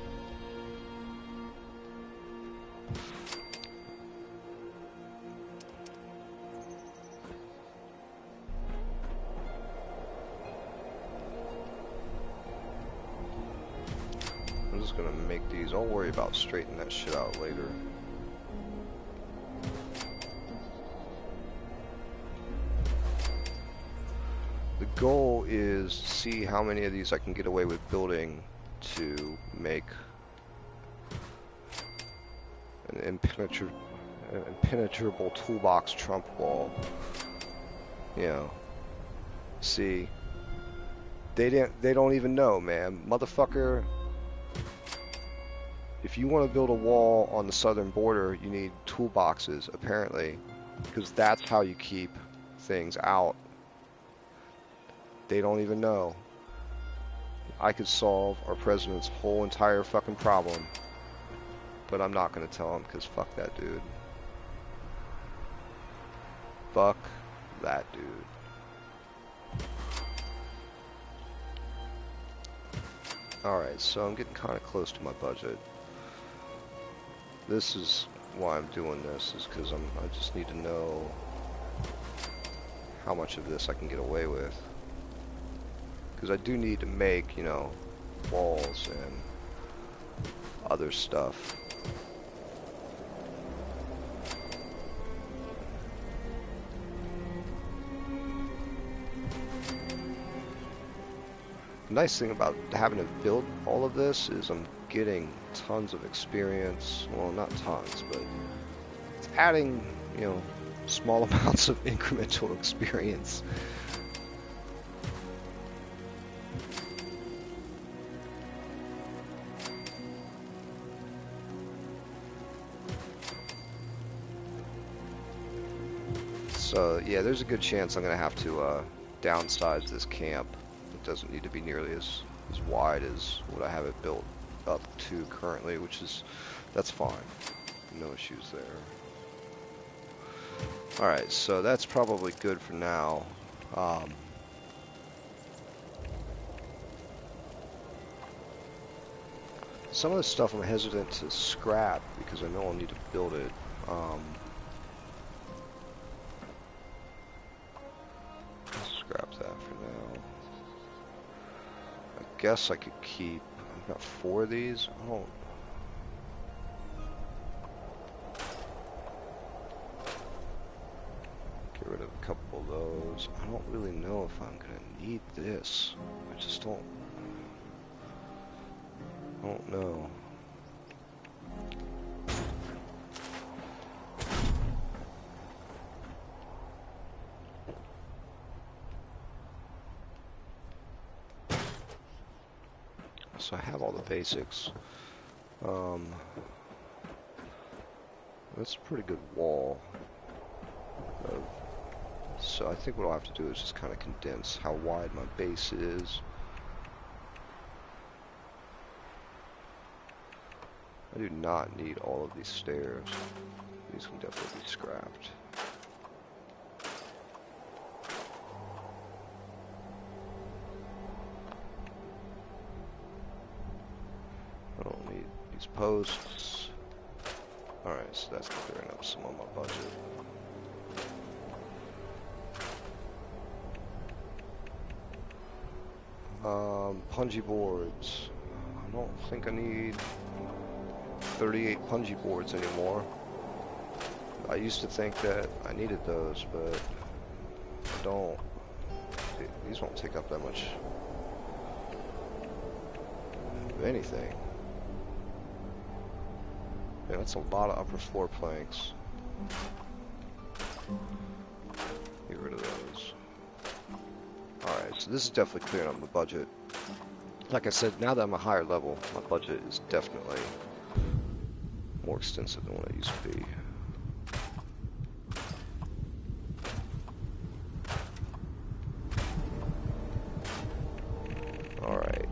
[SPEAKER 1] I'm just gonna make these. I'll worry about straightening that shit out later. The goal is to see how many of these I can get away with building to make an impenetrable toolbox trump wall. You know, see, they don't even know, man, motherfucker. If you want to build a wall on the southern border, you need toolboxes, apparently, because that's how you keep things out. They don't even know. I could solve our president's whole entire fucking problem, but I'm not going to tell him, because fuck that dude. Fuck that dude. Alright, so I'm getting kind of close to my budget. this is why I'm doing this, is because I just need to know how much of this I can get away with. Because I do need to make, you know, walls and other stuff. The nice thing about having to build all of this is I'm getting tons of experience. Well, not tons, but it's adding, you know, small amounts of incremental experience. So yeah, there's a good chance I'm gonna have to downsize this camp. It doesn't need to be nearly as wide as what I have it built up to currently, that's fine. No issues there. Alright, so that's probably good for now. Some of the stuff I'm hesitant to scrap because I know I'll need to build it. Scrap that for now. I guess I could keep. I've got 4 of these. Oh. Get rid of a couple of those. I don't really know if I'm gonna need this. I just don't know. So I have all the basics. That's a pretty good wall. So I think what I'll have to do is just kind of condense how wide my base is. I do not need all of these stairs. These can definitely be scrapped. I don't need these posts. Alright, so that's clearing up some of my budget. Punji boards. I don't think I need 38 punji boards anymore. I used to think that I needed those, but I don't. These won't take up that much of anything. Yeah, that's a lot of upper floor planks. Get rid of those. Alright, so this is definitely clearing up my budget. Like I said, now that I'm a higher level, my budget is definitely more extensive than what it used to be. Alright.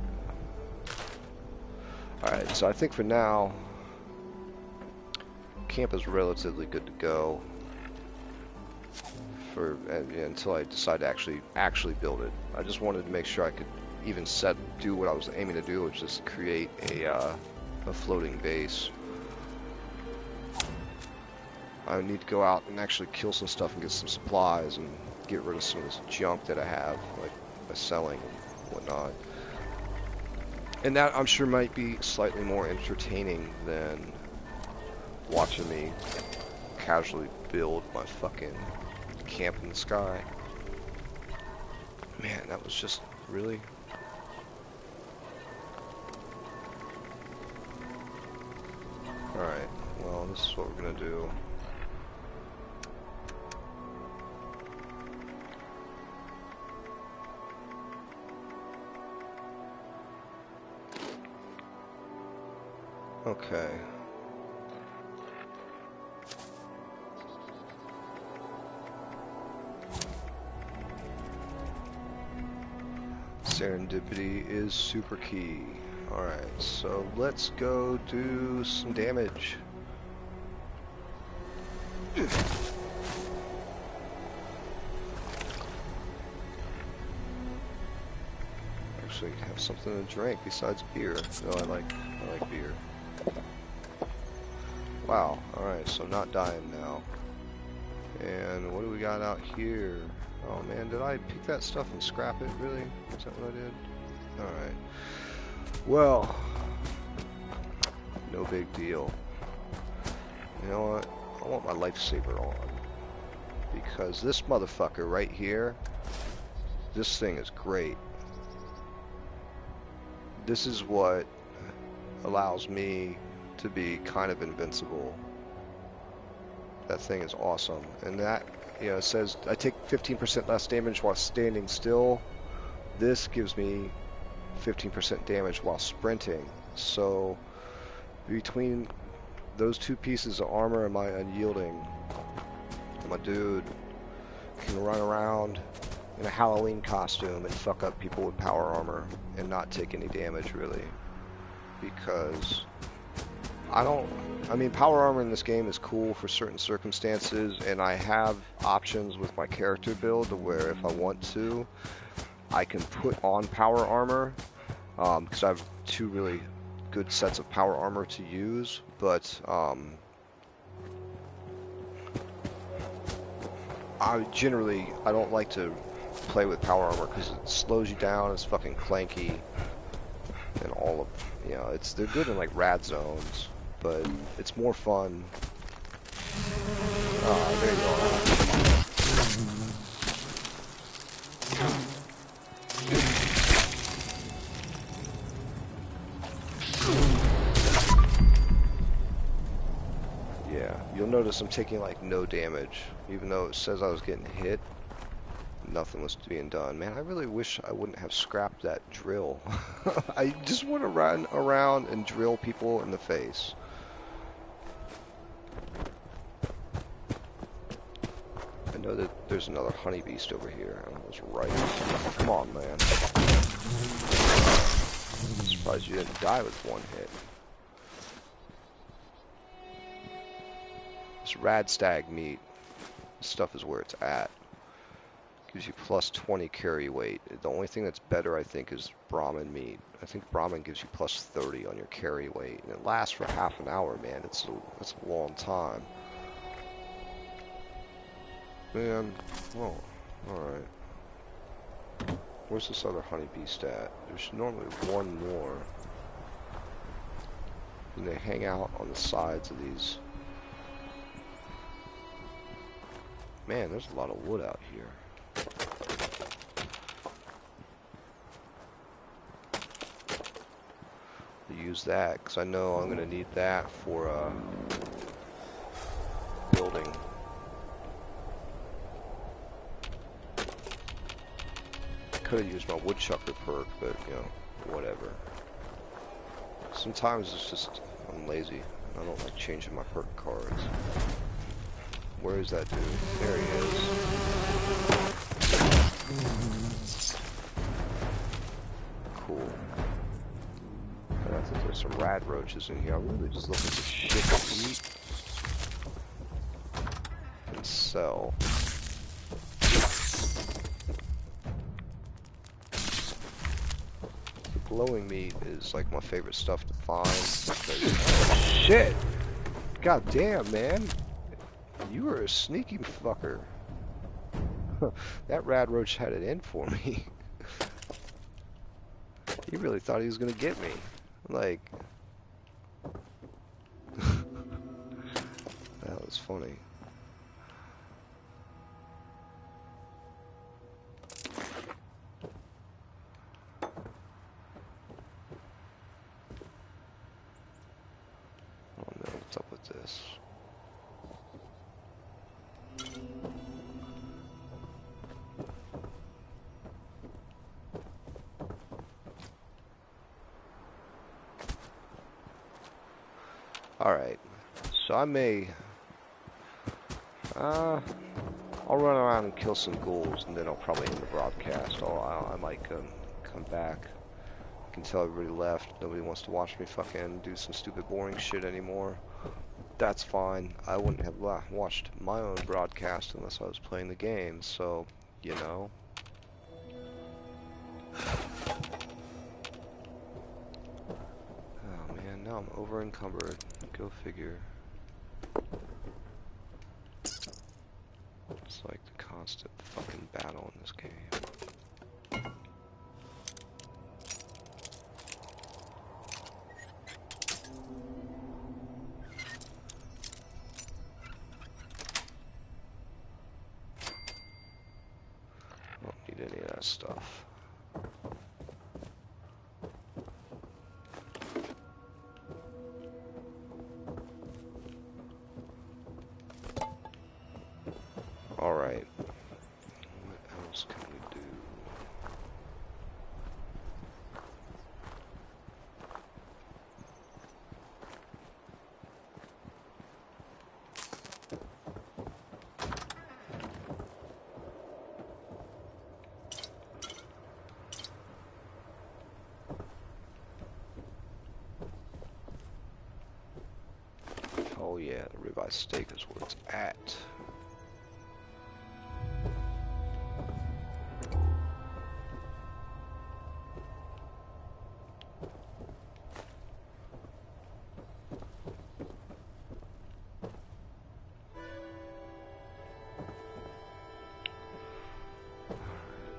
[SPEAKER 1] Alright, so I think for now, camp is relatively good to go. Until I decide to actually build it. I just wanted to make sure I could even do what I was aiming to do, which is create a floating base. I need to go out and actually kill some stuff and get some supplies and get rid of some of this junk that I have, like by selling and whatnot. And that, I'm sure, might be slightly more entertaining than watching me casually build my fucking camp in the sky. Man, that was just really... Alright, well, this is what we're gonna do. Okay. Serendipity is super key. Alright, so let's go do some damage. Actually have something to drink besides beer. No, I like beer. Wow, alright, so I'm not dying now. And what do we got out here? Oh man, did I pick that stuff and scrap it, really? Is that what I did? Alright. Well, no big deal. You know what? I want my lifesaver on. Because this motherfucker right here, this thing is great. This is what allows me to be kind of invincible. That thing is awesome. And that, you know, it says I take 15% less damage while standing still. This gives me 15% damage while sprinting. So between those two pieces of armor and my unyielding, my dude can run around in a Halloween costume and fuck up people with power armor and not take any damage, really. Because I mean, power armor in this game is cool for certain circumstances, and I have options with my character build to where if I want to, I can put on power armor, because I have two really good sets of power armor to use, but I don't like to play with power armor because it slows you down, it's fucking clanky, and all of, you know, they're good in like rad zones, but it's more fun. There you go. Yeah, you'll notice I'm taking like no damage, even though it says I was getting hit. Nothing was being done. Man, I really wish I wouldn't have scrapped that drill. I just want to run around and drill people in the face. I know that there's another honey beast over here. I was right. Come on, man. I'm surprised you didn't die with one hit. This rad stag meat, this stuff is where it's at. Gives you plus 20 carry weight. The only thing that's better, I think, is Brahmin meat. I think Brahmin gives you plus 30 on your carry weight, and it lasts for half an hour, man. That's a long time. Man, well, alright. Where's this other honey beast at? There's normally one more. And they hang out on the sides of these. Man, there's a lot of wood out here. Use that because I know I'm going to need that for building. Could have used my woodchucker perk, but you know, whatever. Sometimes it's just I'm lazy. I don't like changing my perk cards. Where is that dude? There he is. Cool. I think there's some rad roaches in here. I'm really just looking for shit to eat and sell. The glowing meat is like my favorite stuff to find. Oh, shit! God damn, man! You were a sneaky fucker. That rad roach had it in for me. He really thought he was gonna get me. Like, that was funny. Oh no, what's up with this? Alright, so I may, I'll run around and kill some ghouls, and then I'll probably end the broadcast. I might come back. I can tell everybody left. Nobody wants to watch me fucking do some stupid boring shit anymore. That's fine. I wouldn't have watched my own broadcast unless I was playing the game, so, you know. Oh man, now I'm over encumbered. Go figure. constant fucking battle in this game. Don't need any of that stuff. Alright. What else can we do? Oh yeah, the ribeye steak is where it's at.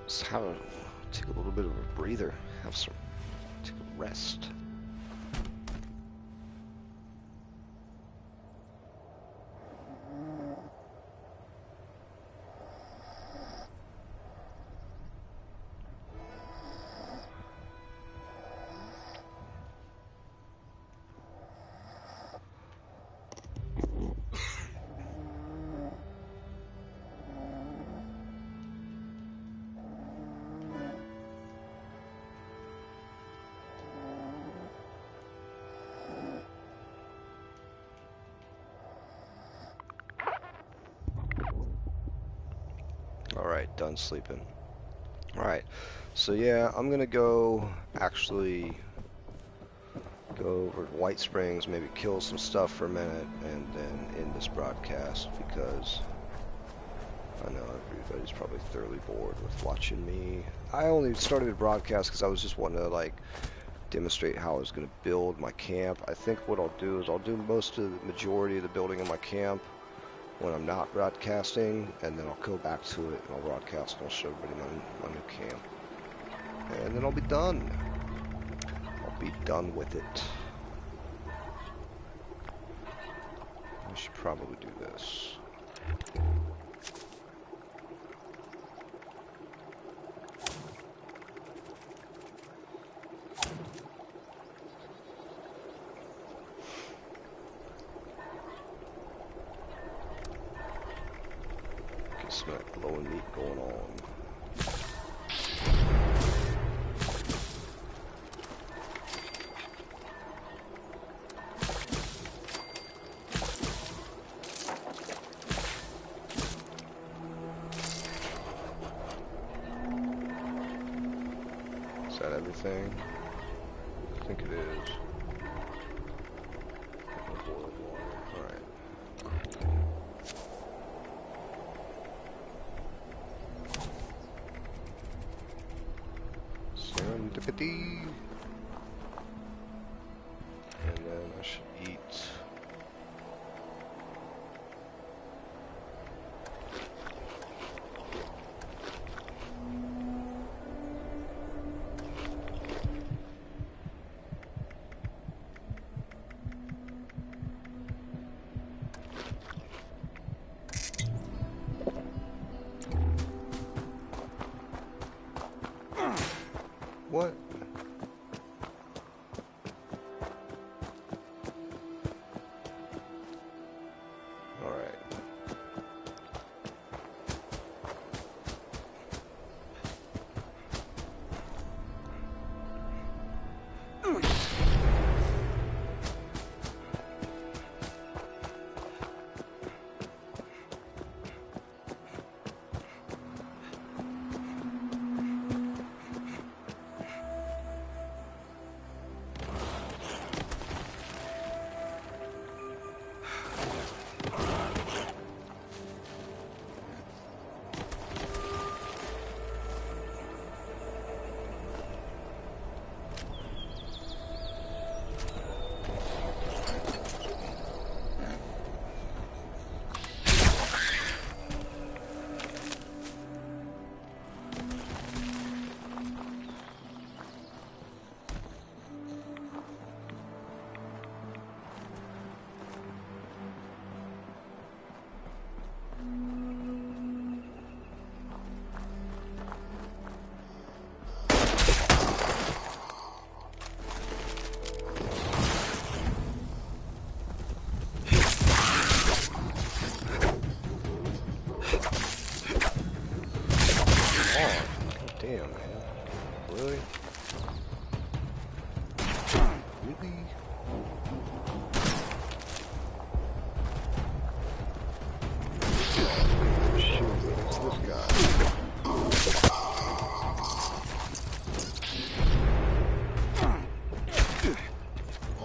[SPEAKER 1] Let's take a little bit of a breather, take a rest. Alright, done sleeping. Alright, so yeah, I'm gonna actually go over to White Springs, maybe kill some stuff for a minute, and then end this broadcast, because I know everybody's probably thoroughly bored with watching me. I only started a broadcast because I was just wanting to, like, demonstrate how I was going to build my camp. I think what I'll do is I'll do the majority of the building in my camp when I'm not broadcasting, and then I'll go back to it and I'll broadcast and I'll show everybody my new camp. And then I'll be done. I'll be done with it. I should probably do this. Get some of that glowing meat going on. Is that everything? I think it is. Boiled water. Alright. Serendipity. And then I should eat. What? All right. Really? Shoot, it's this guy.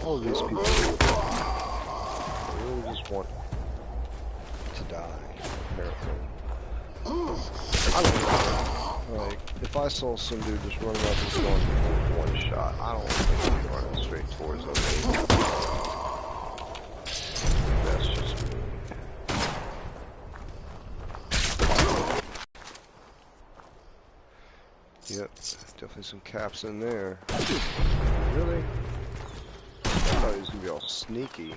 [SPEAKER 1] All of these people really just want to die, apparently. I don't know. Like, if I saw some dude just running up and going for one shot, I don't think he'd be running straight towards us. That's just me. Yep, definitely some caps in there. Really? I thought he was gonna be all sneaky.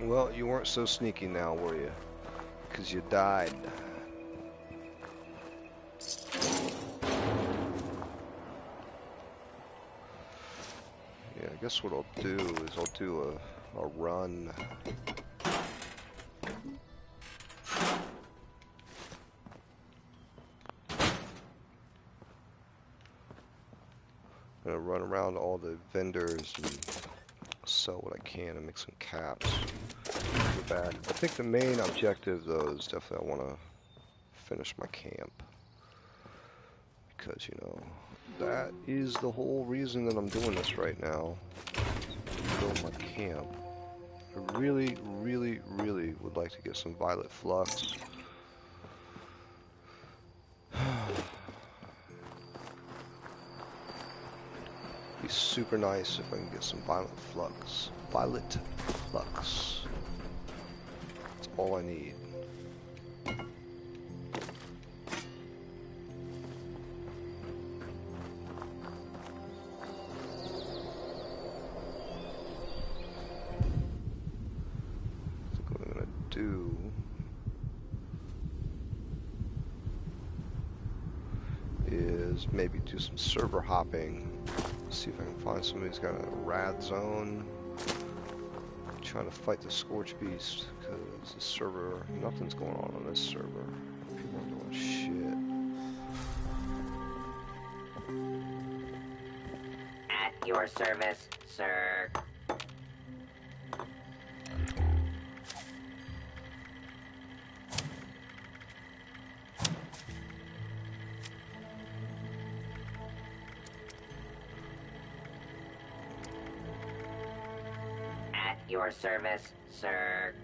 [SPEAKER 1] Well, you weren't so sneaky now, were you? Because you died. Yeah, I guess what I'll do is I'll do a run. I'm gonna run around all the vendors and sell what I can and make some caps. Back. I think the main objective, though, is definitely I want to finish my camp. Because, you know, that is the whole reason that I'm doing this right now. Build my camp. I really, really, really would like to get some violet flux. Be super nice if I can get some violet flux. Violet flux. That's all I need. What I'm gonna do is maybe do some server hopping. See if I can find somebody who's got a rad zone. I'm trying to fight the Scorch Beast because the server, nothing's going on this server. People are doing shit.
[SPEAKER 2] At your service, sir. At your service, sir.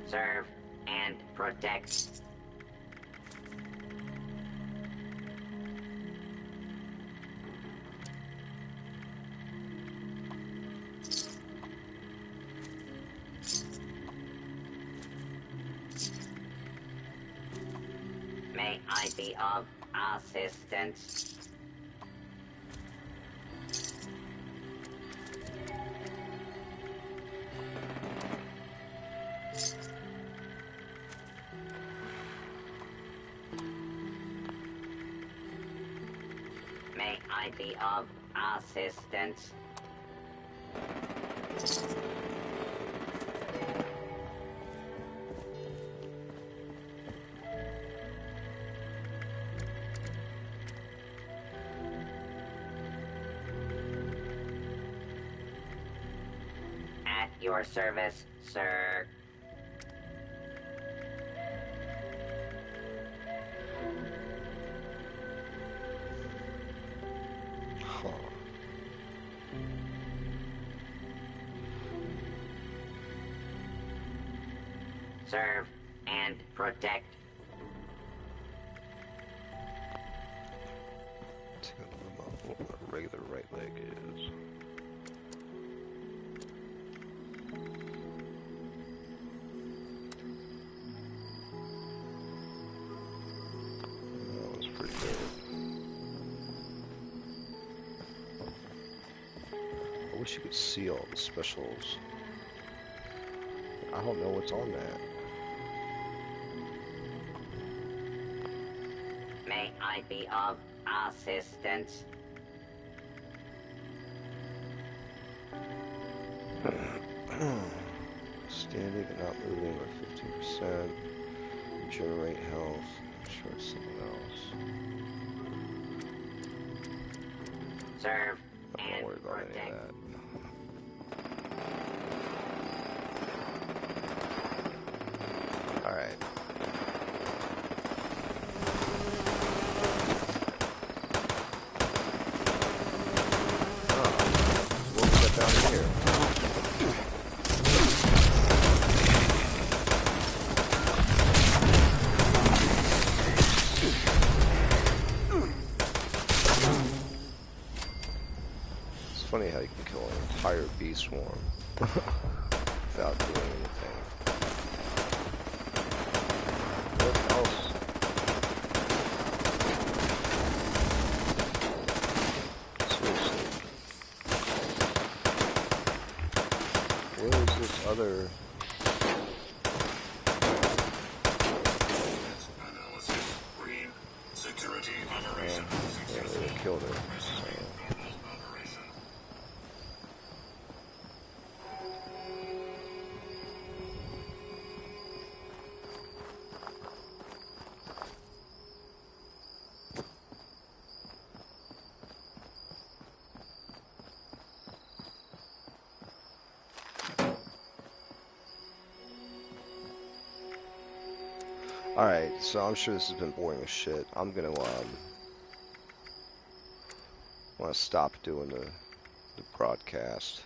[SPEAKER 2] Serve and protect. May I be of assistance? May I be of assistance? At your service, sir.
[SPEAKER 1] Huh.
[SPEAKER 2] Serve and protect.
[SPEAKER 1] Let's go to what my regular right leg is. That was pretty good. I wish you could see all the specials. I don't know what's on that.
[SPEAKER 2] May I be of assistance.
[SPEAKER 1] Standing and not moving by 15%. Regenerate health. I'm sure it's something else.
[SPEAKER 2] Serve
[SPEAKER 1] I'm not
[SPEAKER 2] and
[SPEAKER 1] worried about any
[SPEAKER 2] protect.
[SPEAKER 1] of that. Alright. What we got down here? It's funny how you can kill an entire bee swarm without doing anything. What else? Seriously. Where is this other... Yeah, they killed her. So. Alright, so I'm sure this has been boring as shit. I'm gonna wanna stop doing the broadcast.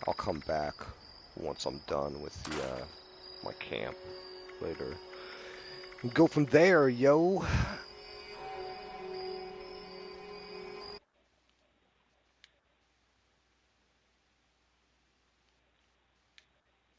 [SPEAKER 1] I'll come back once I'm done with the my camp later. And go from there, yo.